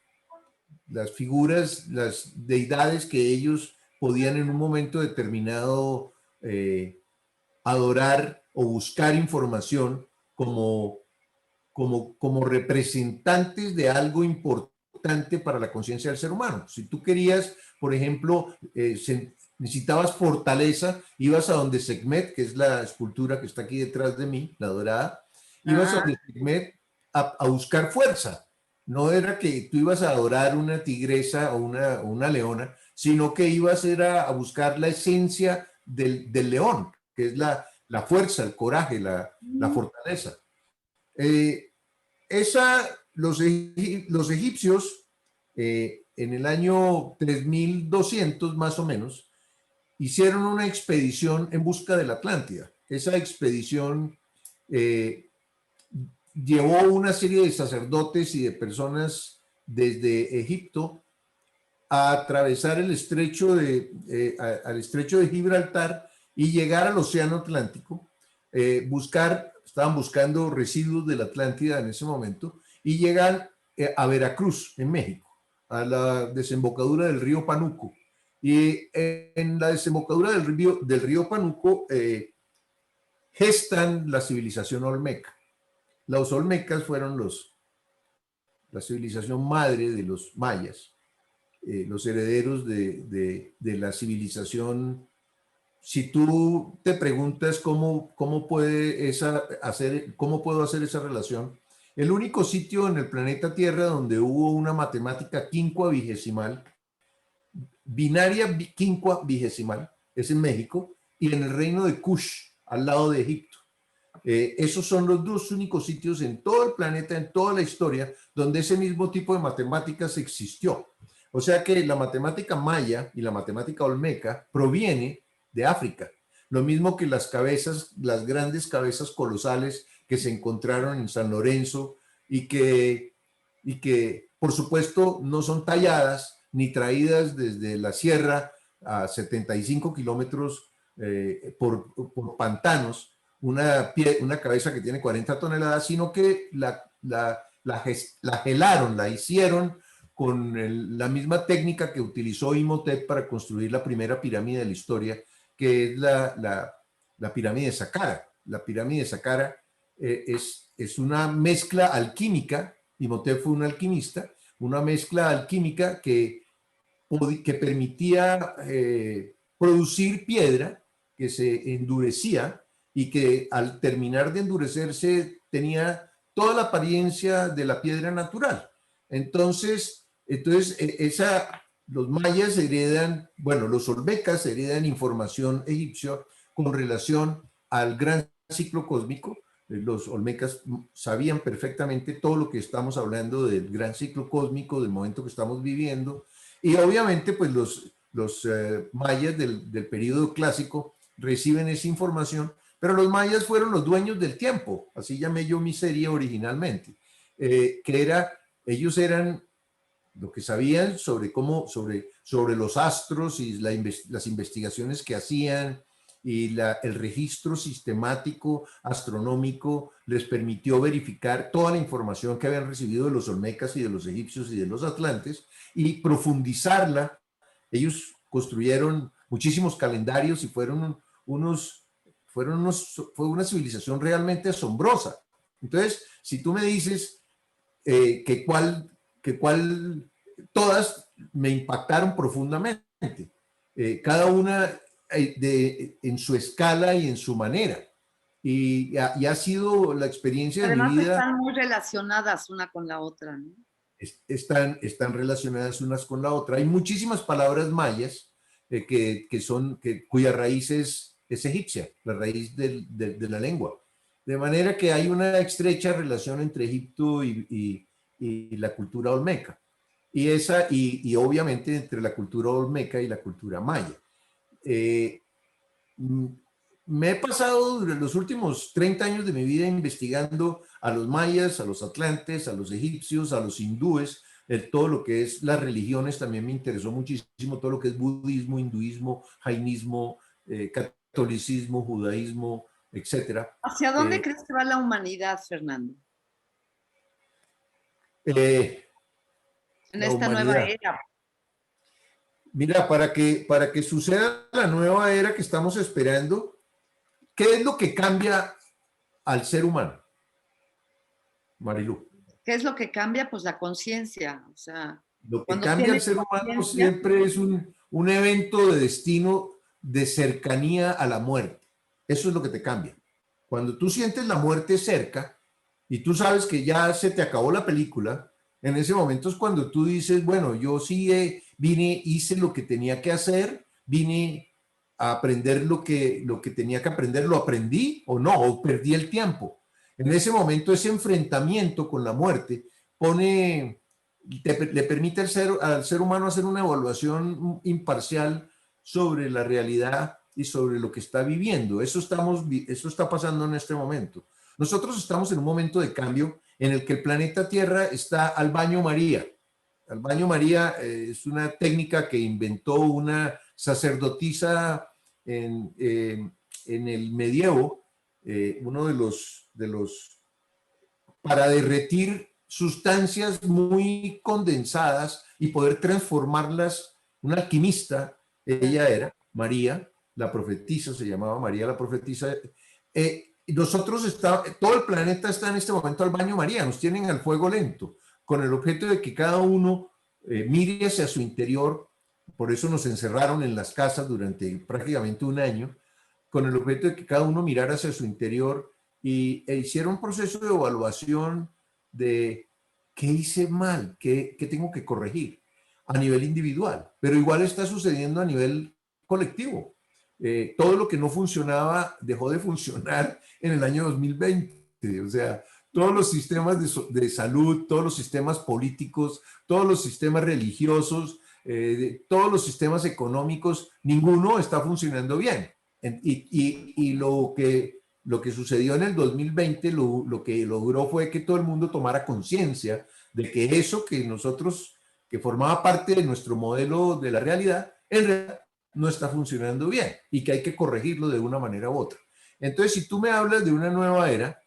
S2: figuras, las deidades que ellos podían en un momento determinado adorar o buscar información como representantes de algo importante para la conciencia del ser humano. Si tú querías, por ejemplo, necesitabas fortaleza, ibas a donde Sekhmet, que es la escultura que está aquí detrás de mí, la dorada, ibas a
S1: Ajá.
S2: donde Sekhmet a buscar fuerza. No era que tú ibas a adorar una tigresa o una leona, sino que ibas a buscar la esencia del león, que es la fuerza, el coraje, la fortaleza. Eh, los egipcios, en el año 3200 más o menos, hicieron una expedición en busca de la Atlántida. Esa expedición llevó una serie de sacerdotes y de personas desde Egipto a atravesar al estrecho de Gibraltar y llegar al Océano Atlántico, estaban buscando residuos de la Atlántida en ese momento, y llegan a Veracruz, en México, a la desembocadura del río Panuco. Y en la desembocadura del río Panuco gestan la civilización olmeca. Los olmecas fueron la civilización madre de los mayas, los herederos de la civilización si tú te preguntas cómo puedo hacer esa relación, el único sitio en el planeta Tierra donde hubo una matemática quincuagesimal, binaria quincuagesimal, es en México, y en el reino de Kush, al lado de Egipto. Esos son los dos únicos sitios en todo el planeta, en toda la historia, donde ese mismo tipo de matemáticas existió. O sea que la matemática maya y la matemática olmeca proviene de África. Lo mismo que las grandes cabezas colosales que se encontraron en San Lorenzo y que por supuesto no son talladas ni traídas desde la sierra a 75 kilómetros por pantanos, una cabeza que tiene 40 toneladas, sino que la gelaron, la hicieron con la misma técnica que utilizó Imhotep para construir la primera pirámide de la historia, que es la pirámide de Saqqara. La pirámide de Saqqara es una mezcla alquímica. Imhotep fue un alquimista, una mezcla alquímica que permitía producir piedra que se endurecía y que al terminar de endurecerse tenía toda la apariencia de la piedra natural. Entonces los mayas heredan, bueno, los olmecas heredan información egipcia con relación al gran ciclo cósmico. Los olmecas sabían perfectamente todo lo que estamos hablando del gran ciclo cósmico, del momento que estamos viviendo, y obviamente pues los mayas del periodo clásico reciben esa información, pero los mayas fueron los dueños del tiempo, así llamé yo mi serie originalmente, ellos eran lo que sabían sobre los astros y las investigaciones que hacían, y el registro sistemático astronómico les permitió verificar toda la información que habían recibido de los olmecas y de los egipcios y de los atlantes y profundizarla. Ellos construyeron muchísimos calendarios y fue una civilización realmente asombrosa. Entonces, si tú me dices todas me impactaron profundamente, cada una en su escala y en su manera. Y ha sido la experiencia de mi vida.
S1: Están muy relacionadas una con la otra, ¿no?
S2: Están relacionadas unas con la otra. Hay muchísimas palabras mayas cuya raíz es egipcia, la raíz de la lengua. De manera que hay una estrecha relación entre Egipto y la cultura olmeca. Y obviamente entre la cultura olmeca y la cultura maya. Me he pasado durante los últimos 30 años de mi vida investigando a los mayas, a los atlantes, a los egipcios, a los hindúes, todo lo que es las religiones también me interesó muchísimo, todo lo que es budismo, hinduismo, jainismo, catolicismo, judaísmo, etc.
S1: ¿Hacia dónde crees que va la humanidad, Fernando? En esta nueva era.
S2: Mira, para que suceda la nueva era que estamos esperando, ¿qué es lo que cambia al ser humano, Marilu?
S1: ¿Qué es lo que cambia? Pues la conciencia. O sea,
S2: lo que cambia al ser humano siempre es un evento de destino de cercanía a la muerte. Eso es lo que te cambia. Cuando tú sientes la muerte cerca y tú sabes que ya se te acabó la película, en ese momento es cuando tú dices, bueno, yo sí hice lo que tenía que hacer, vine a aprender lo que tenía que aprender, lo aprendí o no, o perdí el tiempo. En ese momento ese enfrentamiento con la muerte le permite al ser humano hacer una evaluación imparcial sobre la realidad y sobre lo que está viviendo. Eso está pasando en este momento. Nosotros estamos en un momento de cambio en el que el planeta Tierra está al baño María. Al baño María es una técnica que inventó una sacerdotisa en el medievo, uno de los para derretir sustancias muy condensadas y poder transformarlas. Una alquimista, ella era María, la profetisa, se llamaba María la profetisa. Todo el planeta está en este momento al baño María, nos tienen al fuego lento, con el objeto de que cada uno mire hacia su interior por eso nos encerraron en las casas durante prácticamente un año, con el objeto de que cada uno mirara hacia su interior e hiciera un proceso de evaluación de qué hice mal, qué tengo que corregir a nivel individual, pero igual está sucediendo a nivel colectivo. Todo lo que no funcionaba dejó de funcionar en el año 2020, o sea, todos los sistemas de salud, todos los sistemas políticos, todos los sistemas religiosos, todos los sistemas económicos, ninguno está funcionando bien. Y lo que sucedió en el 2020, lo que logró fue que todo el mundo tomara conciencia de que eso que nosotros, que formaba parte de nuestro modelo de la realidad, en realidad no está funcionando bien y que hay que corregirlo de una manera u otra. Entonces, si tú me hablas de una nueva era,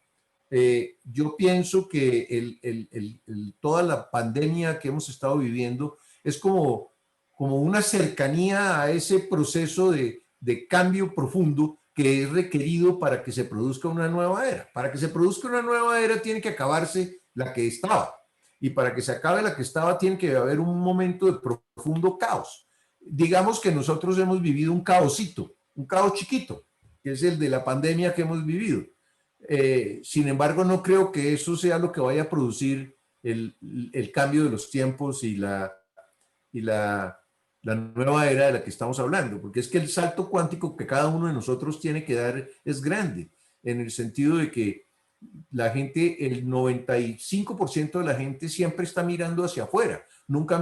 S2: yo pienso que toda la pandemia que hemos estado viviendo es como una cercanía a ese proceso de cambio profundo que es requerido para que se produzca una nueva era. Para que se produzca una nueva era tiene que acabarse la que estaba. Y para que se acabe la que estaba tiene que haber un momento de profundo caos. Digamos que nosotros hemos vivido un caosito, un caos chiquito, que es el de la pandemia que hemos vivido. Sin embargo, no creo que eso sea lo que vaya a producir el cambio de los tiempos y la nueva era de la que estamos hablando, porque es que el salto cuántico que cada uno de nosotros tiene que dar es grande, en el sentido de que la gente, el 95% de la gente siempre está mirando hacia afuera, nunca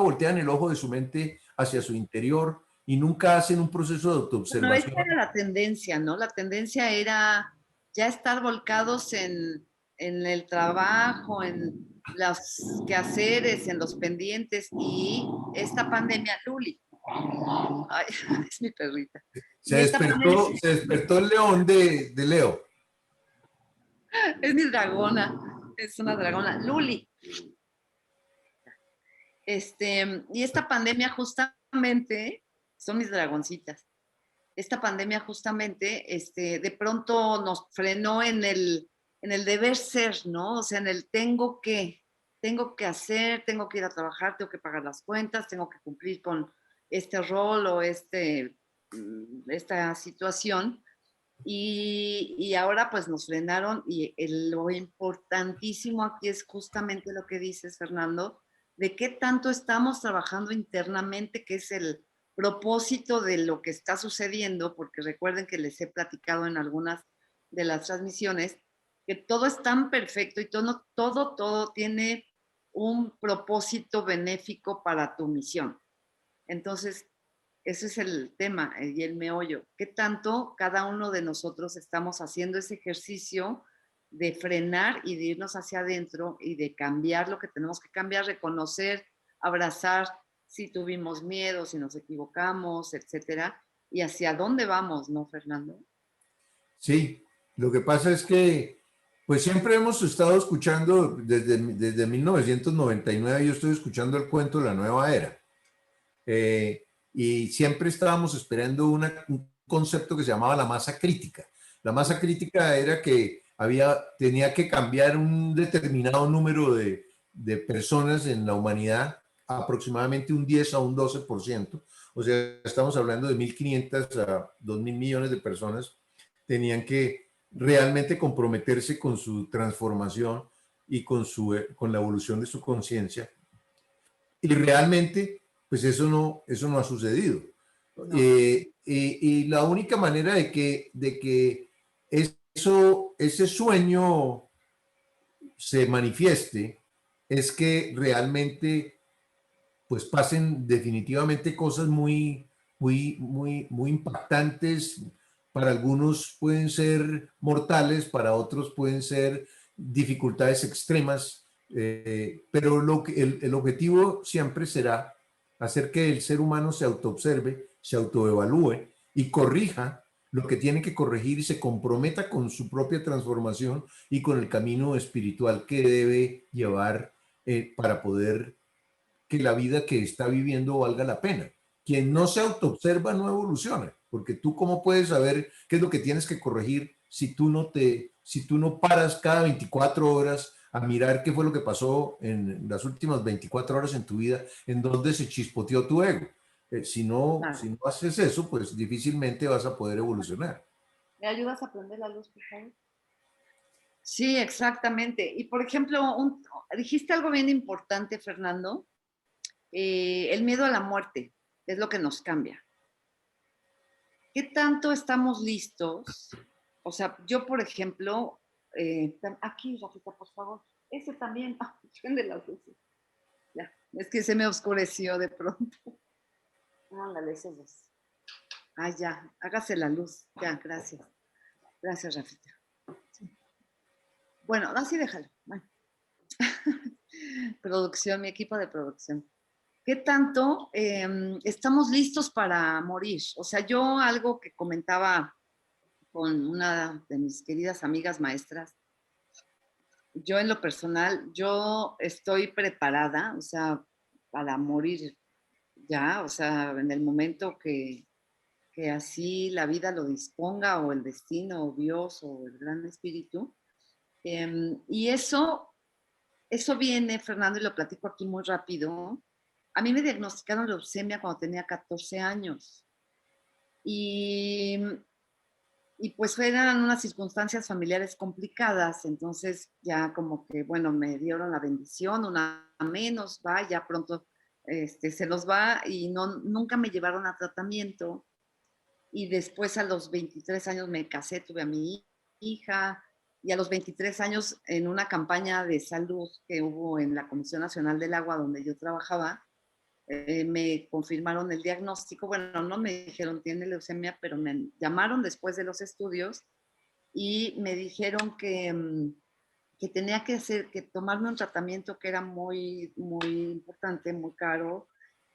S2: voltean el ojo de su mente hacia su interior y nunca hacen un proceso de
S1: No, esa
S2: autoobservación.
S1: era la tendencia, ¿no? La tendencia era ya estar volcados en el trabajo, en los quehaceres, en los pendientes y esta pandemia, Luli, ay, es mi perrita.
S2: Se
S1: Y esta pandemia
S2: despertó el león de Leo.
S1: es mi dragona, es una dragona, Luli. Y esta pandemia justamente, son mis dragoncitas, esta pandemia justamente, de pronto nos frenó en el deber ser, ¿no? O sea, en el tengo que hacer, tengo que ir a trabajar, tengo que pagar las cuentas, tengo que cumplir con este rol o esta situación. Y ahora pues nos frenaron y lo importantísimo aquí es justamente lo que dices, Fernando, de qué tanto estamos trabajando internamente, que es el propósito de lo que está sucediendo, porque recuerden que les he platicado en algunas de las transmisiones, que todo es tan perfecto y todo tiene un propósito benéfico para tu misión. Entonces, ese es el tema y el meollo. ¿Qué tanto cada uno de nosotros estamos haciendo ese ejercicio de frenar y de irnos hacia adentro y de cambiar lo que tenemos que cambiar, reconocer, abrazar si tuvimos miedo, si nos equivocamos, etcétera? ¿Y hacia dónde vamos, no, Fernando?
S2: Sí, lo que pasa es que, pues siempre hemos estado escuchando, desde 1999 yo estoy escuchando el cuento de la nueva era. Y siempre estábamos esperando un concepto que se llamaba la masa crítica. La masa crítica era que tenía que cambiar un determinado número de personas en la humanidad, aproximadamente un 10 a un 12%. O sea, estamos hablando de 1.500 a 2.000 millones de personas tenían que realmente comprometerse con su transformación y con la evolución de su conciencia. Y realmente, pues eso no ha sucedido.
S1: No.
S2: Y la única manera de que ese sueño se manifieste es que realmente pues pasen definitivamente cosas muy impactantes. Para algunos pueden ser mortales, para otros pueden ser dificultades extremas, pero el objetivo siempre será hacer que el ser humano se autoobserve, se autoevalúe y corrija lo que tiene que corregir y se comprometa con su propia transformación y con el camino espiritual que debe llevar para poder que la vida que está viviendo valga la pena. Quien no se autoobserva no evoluciona, porque tú cómo puedes saber qué es lo que tienes que corregir si tú no paras cada 24 horas a mirar qué fue lo que pasó en las últimas 24 horas en tu vida, en donde se chispoteó tu ego.
S1: Claro.
S2: Si no haces eso, pues difícilmente vas a poder evolucionar.
S1: ¿Me ayudas a prender la luz, por favor? Sí, exactamente. Y por ejemplo, dijiste algo bien importante, Fernando, el miedo a la muerte es lo que nos cambia. ¿Qué tanto estamos listos? O sea, yo, por ejemplo, aquí, Rafita, por favor, ese también, prende las luces. Ya, es que se me oscureció de pronto. Ándale, esos dos. Ah, ya, hágase la luz. Ya, gracias. Gracias, Rafita. Sí. Bueno, así déjalo. Bueno. Producción, mi equipo de producción. ¿Qué tanto estamos listos para morir? O sea, yo algo que comentaba con una de mis queridas amigas maestras, yo en lo personal, yo estoy preparada, o sea, para morir ya, o sea, en el momento que así la vida lo disponga, o el destino, o Dios, o el gran espíritu. Y eso viene, Fernando, y lo platico aquí muy rápido. A mí me diagnosticaron leucemia cuando tenía 14 años. Y, y pues eran unas circunstancias familiares complicadas, entonces ya como que, bueno, me dieron la bendición, una menos, va, ya pronto se los va, y no, nunca me llevaron a tratamiento. Y después a los 23 años me casé, tuve a mi hija, y a los 23 años en una campaña de salud que hubo en la Comisión Nacional del Agua donde yo trabajaba, me confirmaron el diagnóstico. Bueno, no me dijeron tiene leucemia, pero me llamaron después de los estudios y me dijeron que tenía que tomarme un tratamiento que era muy, muy importante, muy caro,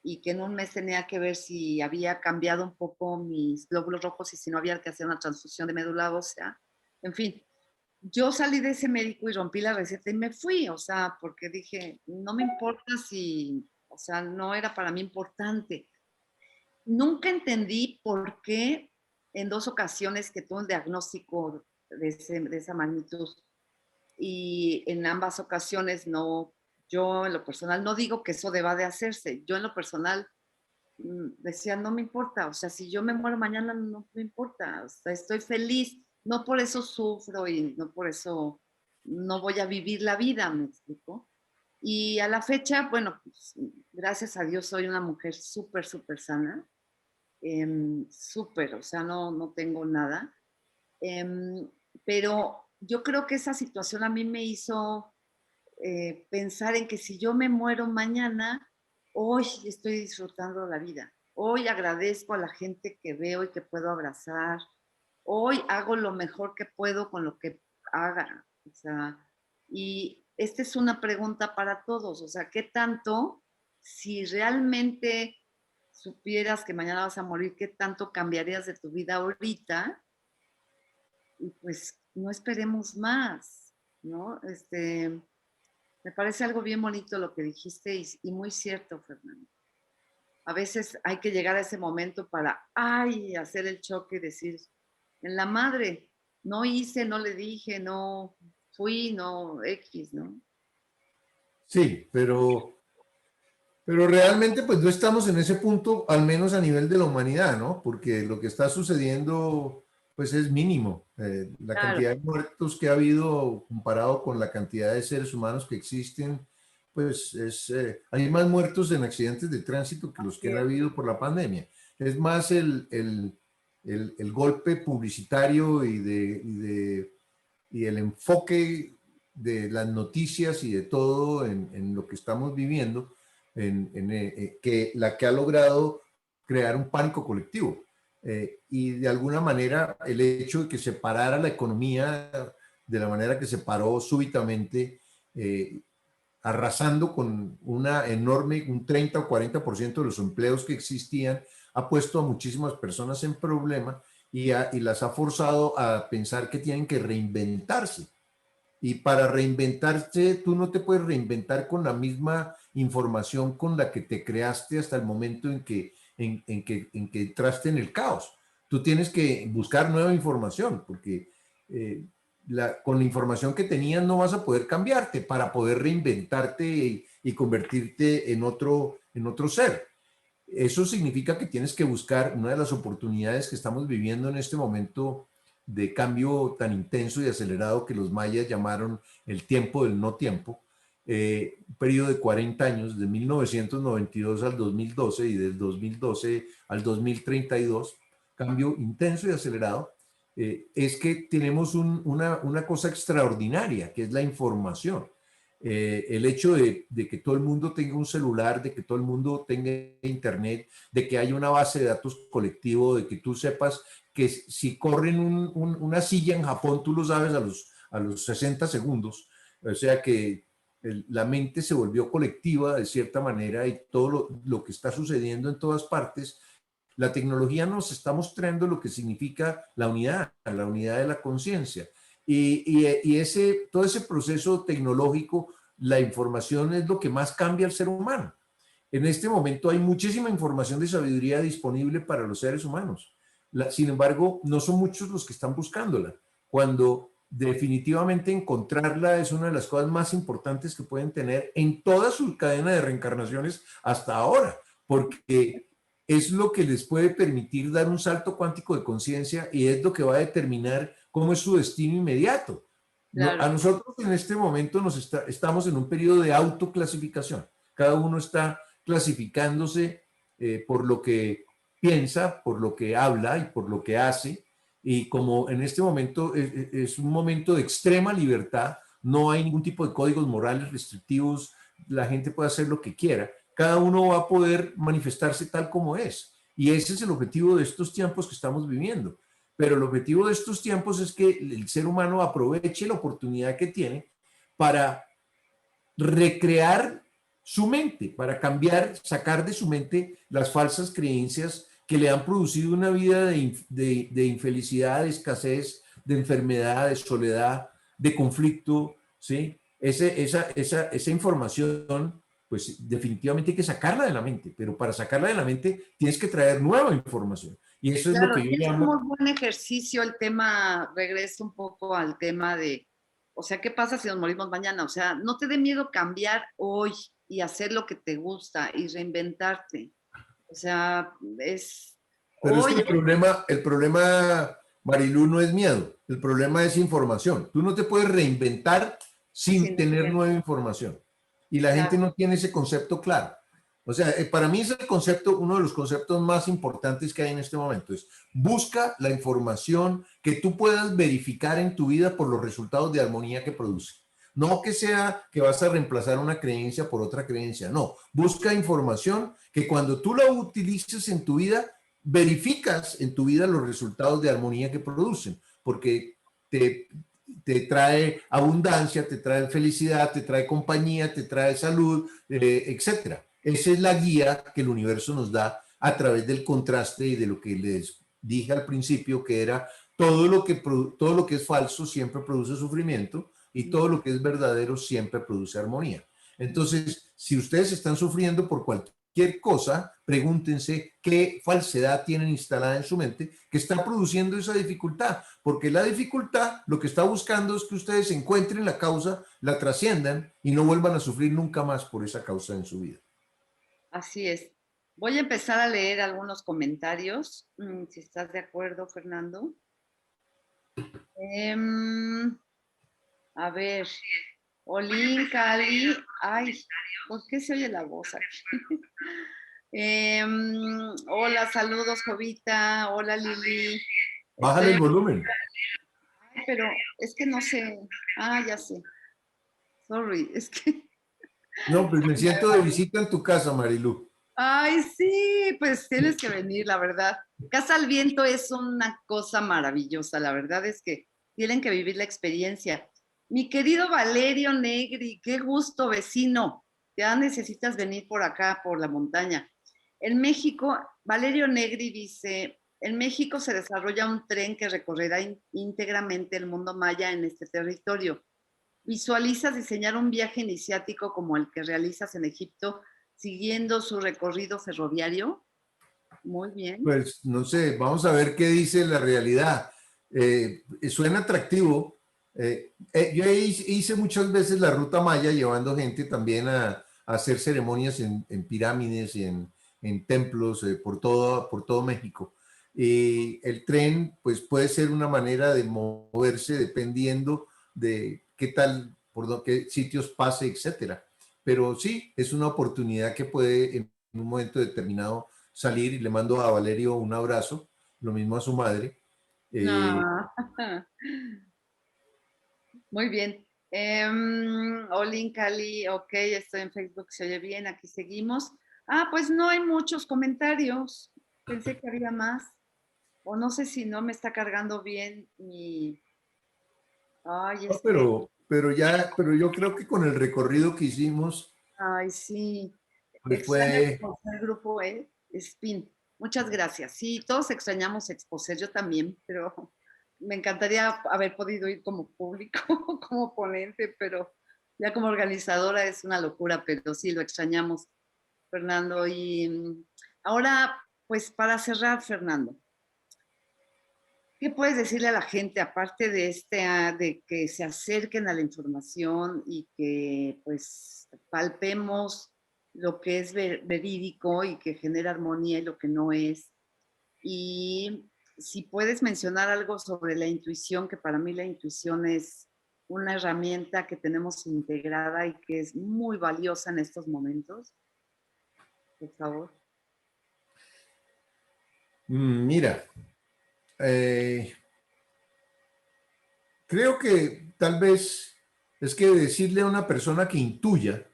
S1: y que en un mes tenía que ver si había cambiado un poco mis glóbulos rojos y si no había que hacer una transfusión de médula ósea. En fin, yo salí de ese médico y rompí la receta y me fui, o sea, porque dije, no me importa si, o sea, no era para mí importante. Nunca entendí por qué en 2 ocasiones que tuve un diagnóstico de esa magnitud, y en ambas ocasiones no, yo en lo personal no digo que eso deba de hacerse, yo en lo personal decía, no me importa, o sea, si yo me muero mañana no me importa, o sea, estoy feliz, no por eso sufro y no por eso no voy a vivir la vida, ¿me explico? Y a la fecha, bueno, pues, gracias a Dios soy una mujer súper, súper sana, súper, o sea, no tengo nada. Em, pero yo creo que esa situación a mí me hizo pensar en que si yo me muero mañana, hoy estoy disfrutando la vida. Hoy agradezco a la gente que veo y que puedo abrazar. Hoy hago lo mejor que puedo con lo que haga. O sea, y esta es una pregunta para todos. O sea, ¿qué tanto, si realmente supieras que mañana vas a morir, qué tanto cambiarías de tu vida ahorita? Y pues no esperemos más, ¿no? Me parece algo bien bonito lo que dijiste, y muy cierto, Fernando. A veces hay que llegar a ese momento para, ay, hacer el choque y decir, en la madre, no hice, no le dije, no fui, no X, ¿no?
S2: Sí, pero realmente pues no estamos en ese punto, al menos a nivel de la humanidad, ¿no? Porque lo que está sucediendo pues es mínimo. La
S1: Claro,
S2: cantidad de muertos que ha habido comparado con la cantidad de seres humanos que existen, pues hay más muertos en accidentes de tránsito que los que
S1: así
S2: han
S1: es.
S2: habido por la pandemia. Es más el golpe publicitario y el enfoque de las noticias y de todo en lo que estamos viviendo, que la que ha logrado crear un pánico colectivo. Y de alguna manera el hecho de que se parara la economía de la manera que se paró súbitamente, arrasando con una enorme, un 30 o 40% de los empleos que existían, ha puesto a muchísimas personas en problema y las ha forzado a pensar que tienen que reinventarse. Y para reinventarse, tú no te puedes reinventar con la misma información con la que te creaste hasta el momento en que entraste en el caos. Tú tienes que buscar nueva información, porque con la información que tenías no vas a poder cambiarte para poder reinventarte y convertirte en otro ser. Eso significa que tienes que buscar una de las oportunidades que estamos viviendo en este momento de cambio tan intenso y acelerado que los mayas llamaron el tiempo del no tiempo, un periodo de 40 años, de 1992 al 2012 y del 2012 al 2032, cambio intenso y acelerado, es que tenemos una cosa extraordinaria, que es la información. El hecho de que todo el mundo tenga un celular, de que todo el mundo tenga internet, de que haya una base de datos colectivo, de que tú sepas que si corren una silla en Japón, tú lo sabes a los 60 segundos. O sea que la mente se volvió colectiva de cierta manera y todo lo que está sucediendo en todas partes, la tecnología nos está mostrando lo que significa la unidad de la conciencia. Todo ese proceso tecnológico, la información es lo que más cambia al ser humano. En este momento hay muchísima información de sabiduría disponible para los seres humanos. Sin embargo, no son muchos los que están buscándola, cuando definitivamente encontrarla es una de las cosas más importantes que pueden tener en toda su cadena de reencarnaciones hasta ahora, porque es lo que les puede permitir dar un salto cuántico de conciencia y es lo que va a determinar cómo es su destino inmediato.
S1: Claro.
S2: A nosotros en este momento estamos en un periodo de autoclasificación. Cada uno está clasificándose por lo que piensa, por lo que habla y por lo que hace. Y como en este momento es un momento de extrema libertad, no hay ningún tipo de códigos morales restrictivos, la gente puede hacer lo que quiera, cada uno va a poder manifestarse tal como es. Y ese es el objetivo de estos tiempos que estamos viviendo. Pero el objetivo de estos tiempos es que el ser humano aproveche la oportunidad que tiene para recrear su mente, para cambiar, sacar de su mente las falsas creencias que le han producido una vida de infelicidad, de escasez, de enfermedad, de soledad, de conflicto, ¿sí? Esa información, pues definitivamente hay que sacarla de la mente, pero para sacarla de la mente tienes que traer nueva información. Y eso es lo que yo
S1: Es un
S2: llamo...
S1: muy buen ejercicio el tema, regreso un poco al tema de, o sea, ¿qué pasa si nos morimos mañana? O sea, no te dé miedo cambiar hoy y hacer lo que te gusta y reinventarte. O sea, es
S2: Pero es que
S1: hoy.
S2: el problema, Marilú, no es miedo, el problema es información. Tú no te puedes reinventar sin tener nueva información. Y la gente no tiene ese concepto claro. O sea, para mí es el concepto, uno de los conceptos más importantes que hay en este momento. Es busca la información que tú puedas verificar en tu vida por los resultados de armonía que produce. No que sea que vas a reemplazar una creencia por otra creencia. No, busca información que cuando tú la utilices en tu vida, verificas en tu vida los resultados de armonía que producen, porque te trae abundancia, te trae felicidad, te trae compañía, te trae salud, etcétera. Esa es la guía que el universo nos da a través del contraste y de lo que les dije al principio, que era todo lo que es falso siempre produce sufrimiento y todo lo que es verdadero siempre produce armonía. Entonces, si ustedes están sufriendo por cualquier cosa, pregúntense qué falsedad tienen instalada en su mente que está produciendo esa dificultad, porque la dificultad lo que está buscando es que ustedes encuentren la causa, la trasciendan y no vuelvan a sufrir nunca más por esa causa en su vida.
S1: Así es. Voy a empezar a leer algunos comentarios, si estás de acuerdo, Fernando. A ver, Olin, Cali. Ay, ¿por qué se oye la voz aquí? Hola, saludos, Jovita. Hola, Lili.
S2: Bájale el volumen.
S1: Ay, pero es que no sé. Ah, ya sé. Sorry, es que...
S2: No, pues me siento de visita en tu casa, Marilú.
S1: Ay, sí, pues tienes que venir, la verdad. Casa al Viento es una cosa maravillosa, la verdad es que tienen que vivir la experiencia. Mi querido Valerio Negri, qué gusto, vecino. Ya necesitas venir por acá, por la montaña. En México, Valerio Negri dice, en México se desarrolla un tren que recorrerá íntegramente el mundo maya en este territorio. ¿Visualizas diseñar un viaje iniciático como el que realizas en Egipto, siguiendo su recorrido ferroviario? Muy bien.
S2: Pues no sé, vamos a ver qué dice la realidad. Suena atractivo. Yo hice muchas veces la ruta maya llevando gente también a hacer ceremonias en pirámides y en en templos por todo México. Y el tren pues puede ser una manera de moverse dependiendo de qué tal, qué sitios pase, etcétera. Pero sí, es una oportunidad que puede en un momento determinado salir, y le mando a Valerio un abrazo, lo mismo a su madre.
S1: Ah, muy bien. Olin Cali, ok, estoy en Facebook, se oye bien, aquí seguimos. Ah, pues no hay muchos comentarios. Pensé que había más. O no sé si no me está cargando bien mi... Ay,
S2: No,
S1: es que...
S2: pero yo creo que con el recorrido que hicimos,
S1: Ay, sí.
S2: pues
S1: Extraño
S2: fue,
S1: el grupo Spin. Muchas gracias. Sí, todos extrañamos Exposer, yo también, pero me encantaría haber podido ir como público, como ponente, pero ya como organizadora es una locura, pero sí, lo extrañamos, Fernando. Y ahora, pues para cerrar, Fernando, ¿qué puedes decirle a la gente, aparte de de que se acerquen a la información y que pues palpemos lo que es verídico y que genera armonía y lo que no es? Y si puedes mencionar algo sobre la intuición, que para mí la intuición es una herramienta que tenemos integrada y que es muy valiosa en estos momentos, por favor.
S2: mira, eh, creo que tal vez es que decirle a una persona que intuya,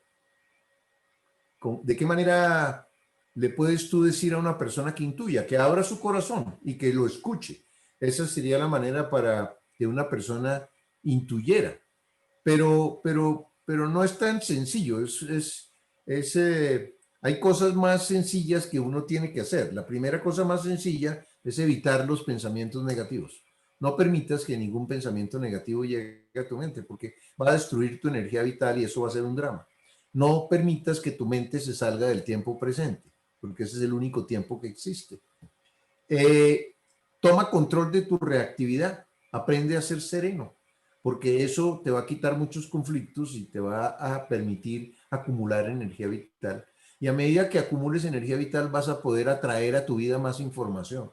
S2: ¿de qué manera le puedes tú decir a una persona que intuya, que abra su corazón y que lo escuche? Esa sería la manera para que una persona intuyera. Pero no es tan sencillo. Hay cosas más sencillas que uno tiene que hacer. La primera cosa más sencilla es evitar los pensamientos negativos. No permitas que ningún pensamiento negativo llegue a tu mente, porque va a destruir tu energía vital y eso va a ser un drama. No permitas que tu mente se salga del tiempo presente, porque ese es el único tiempo que existe. Eh, Toma control de tu reactividad, aprende a ser sereno, porque eso te va a quitar muchos conflictos y te va a permitir acumular energía vital. Y a medida que acumules energía vital vas a poder atraer a tu vida más información.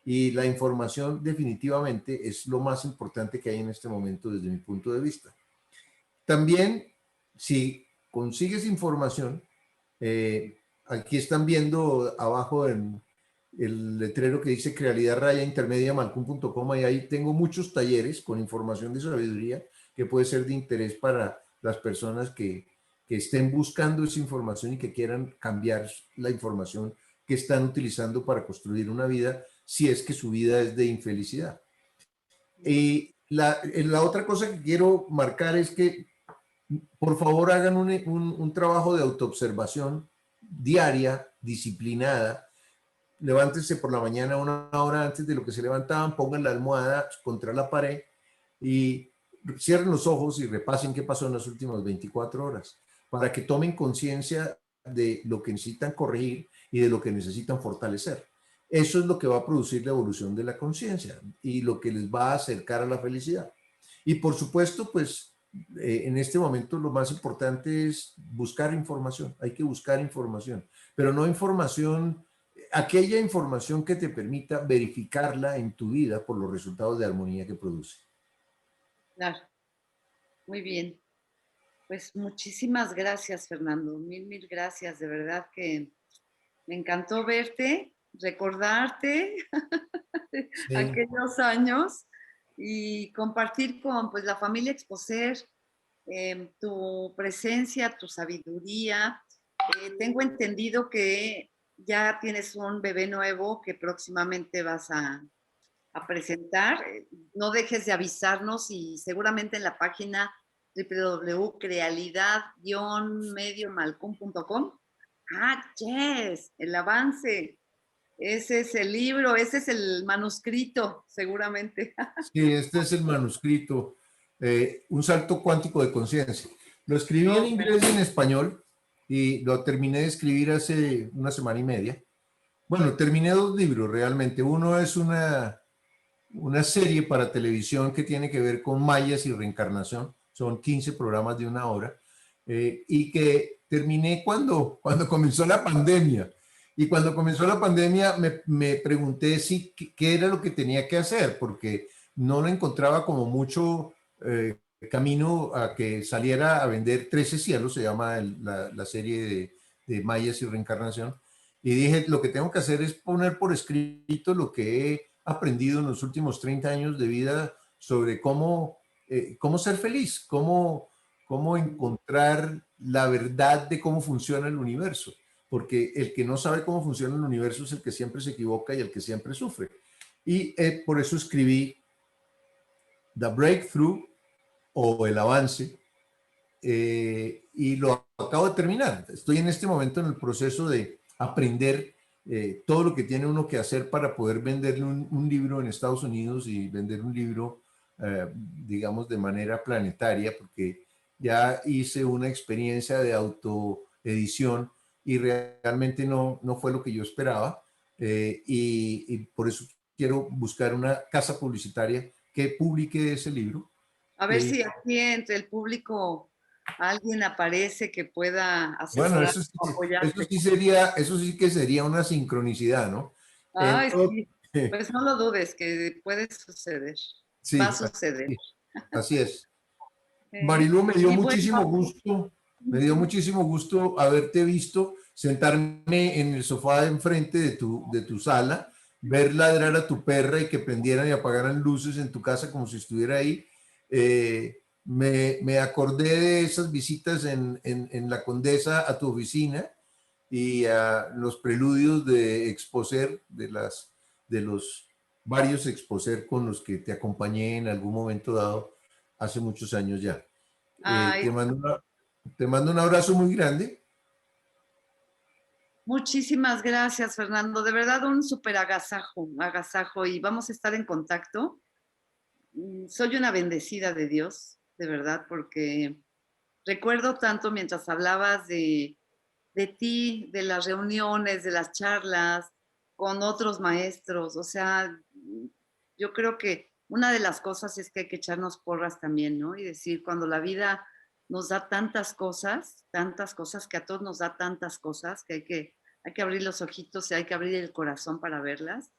S2: Y la información definitivamente es lo más importante que hay en este momento desde mi punto de vista. También, si consigues información, aquí están viendo abajo en el letrero que dice Crealidad Raya Intermedia Malcún.com, y ahí tengo muchos talleres con información de sabiduría que puede ser de interés para las personas que estén buscando esa información y que quieran cambiar la información que están utilizando para construir una vida, si es que su vida es de infelicidad. Y la otra cosa que quiero marcar es que por favor hagan un trabajo de autoobservación diaria, disciplinada. Levántense por la mañana una hora antes de lo que se levantaban, pongan la almohada contra la pared y cierren los ojos y repasen qué pasó en las últimas 24 horas, para que tomen conciencia de lo que necesitan corregir y de lo que necesitan fortalecer. Eso es lo que va a producir la evolución de la conciencia y lo que les va a acercar a la felicidad. Y por supuesto, pues en este momento lo más importante es buscar información. Hay que buscar información, pero no información, aquella información que te permita verificarla en tu vida por los resultados de armonía que produce.
S1: Claro, muy bien. Pues muchísimas gracias, Fernando. Mil gracias. De verdad que me encantó verte, recordarte
S2: Sí.
S1: aquellos años y compartir con pues, la familia Exposer tu presencia, tu sabiduría. Tengo entendido que ya tienes un bebé nuevo que próximamente vas a presentar. No dejes de avisarnos y seguramente en la página www.crealidad-mediomalcom.com. Ah, yes, el avance. Ese es el libro, ese es el manuscrito, seguramente.
S2: Sí, este es el manuscrito, Un salto cuántico de conciencia. Lo escribí en
S1: No,
S2: inglés y en español y lo terminé de escribir hace una semana y media. Bueno, terminé dos libros realmente. Uno es una serie para televisión que tiene que ver con mayas y reencarnación. Son 15 programas de una hora y que terminé cuando comenzó la pandemia. Y cuando comenzó la pandemia me pregunté si qué era lo que tenía que hacer, porque no lo encontraba como mucho camino a que saliera a vender 13 cielos, se llama la serie de Mayas y Reencarnación. Y dije, lo que tengo que hacer es poner por escrito lo que he aprendido en los últimos 30 años de vida sobre cómo ser feliz, cómo encontrar la verdad de cómo funciona el universo, porque el que no sabe cómo funciona el universo es el que siempre se equivoca y el que siempre sufre. Y por eso escribí The Breakthrough o El Avance, y lo acabo de terminar. Estoy en este momento en el proceso de aprender todo lo que tiene uno que hacer para poder venderle un libro en Estados Unidos y vender un libro, digamos, de manera planetaria, porque ya hice una experiencia de autoedición y realmente no fue lo que yo esperaba. Y por eso quiero buscar una casa publicitaria que publique ese libro.
S1: A ver si aquí entre el público alguien aparece que pueda
S2: Bueno,
S1: asesorar o apoyarte.
S2: eso sí que sería una sincronicidad, ¿no?
S1: Ay, sí. Pues no lo dudes, que puede suceder. Va a
S2: Sí,
S1: suceder.
S2: así es. Marilu,
S1: Y bueno,
S2: me dio muchísimo gusto haberte visto, sentarme en el sofá de enfrente de tu sala, ver ladrar a tu perra y que prendieran y apagaran luces en tu casa como si estuviera ahí. Me acordé de esas visitas en la Condesa a tu oficina y a los preludios de Exposer, de los varios Exposer con los que te acompañé en algún momento dado hace muchos años ya. Eh,
S1: ay,
S2: te, mando una- te mando un abrazo muy grande.
S1: muchísimas gracias, Fernando. De verdad, un súper agasajo, agasajo, y vamos a estar en contacto. Soy una bendecida de Dios, de verdad, porque recuerdo tanto mientras hablabas de ti, de las reuniones, de las charlas con otros maestros. O sea, yo creo que una de las cosas es que hay que echarnos porras también, ¿no? Y decir, cuando la vida nos da tantas cosas, que a todos nos da tantas cosas, que hay que abrir los ojitos y hay que abrir el corazón para verlas.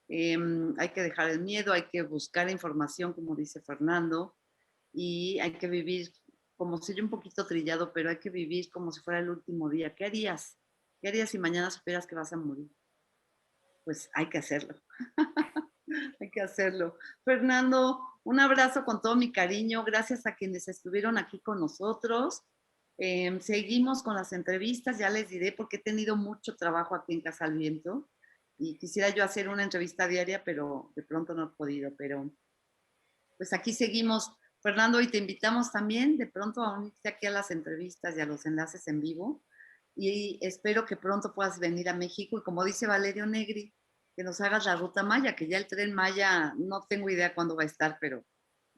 S1: Hay que dejar el miedo, hay que buscar información, como dice Fernando, y hay que vivir, como si yo un poquito trillado, pero hay que vivir como si fuera el último día. ¿Qué harías? ¿Qué harías si mañana supieras que vas a morir? Pues hay que hacerlo. Hay que hacerlo. Fernando, un abrazo con todo mi cariño. Gracias a quienes estuvieron aquí con nosotros. Seguimos con las entrevistas, ya les diré porque he tenido mucho trabajo aquí en Casa al Viento y quisiera yo hacer una entrevista diaria, pero de pronto no he podido. Pero pues aquí seguimos, Fernando, y te invitamos también de pronto a unirte aquí a las entrevistas y a los enlaces en vivo. Y espero que pronto puedas venir a México y como dice Valerio Negri, que nos hagas la ruta Maya, que ya el tren Maya no tengo idea cuándo va a estar, pero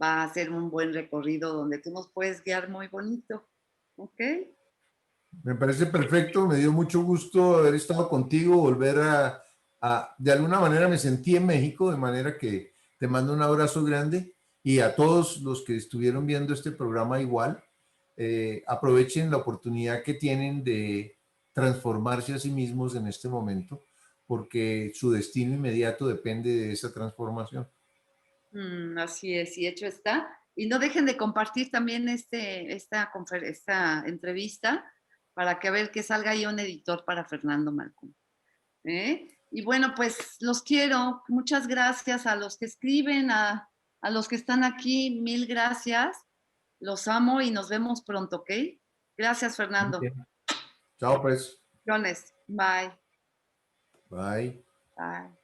S1: va a ser un buen recorrido donde tú nos puedes guiar muy bonito. ¿Ok?
S2: Me parece perfecto, me dio mucho gusto haber estado contigo, volver de alguna manera me sentí en México, de manera que te mando un abrazo grande y a todos los que estuvieron viendo este programa igual, aprovechen la oportunidad que tienen de transformarse a sí mismos en este momento, porque su destino inmediato depende de esa transformación.
S1: Así es, y hecho está. Y no dejen de compartir también esta entrevista para que a ver que salga ahí un editor para Fernando Malcolm. Y bueno, pues los quiero. Muchas gracias a los que escriben, a los que están aquí. Mil gracias. Los amo y nos vemos pronto, ¿ok? Gracias, Fernando.
S2: Bien. Chao pues.
S1: Bye.
S2: Bye.
S1: Bye.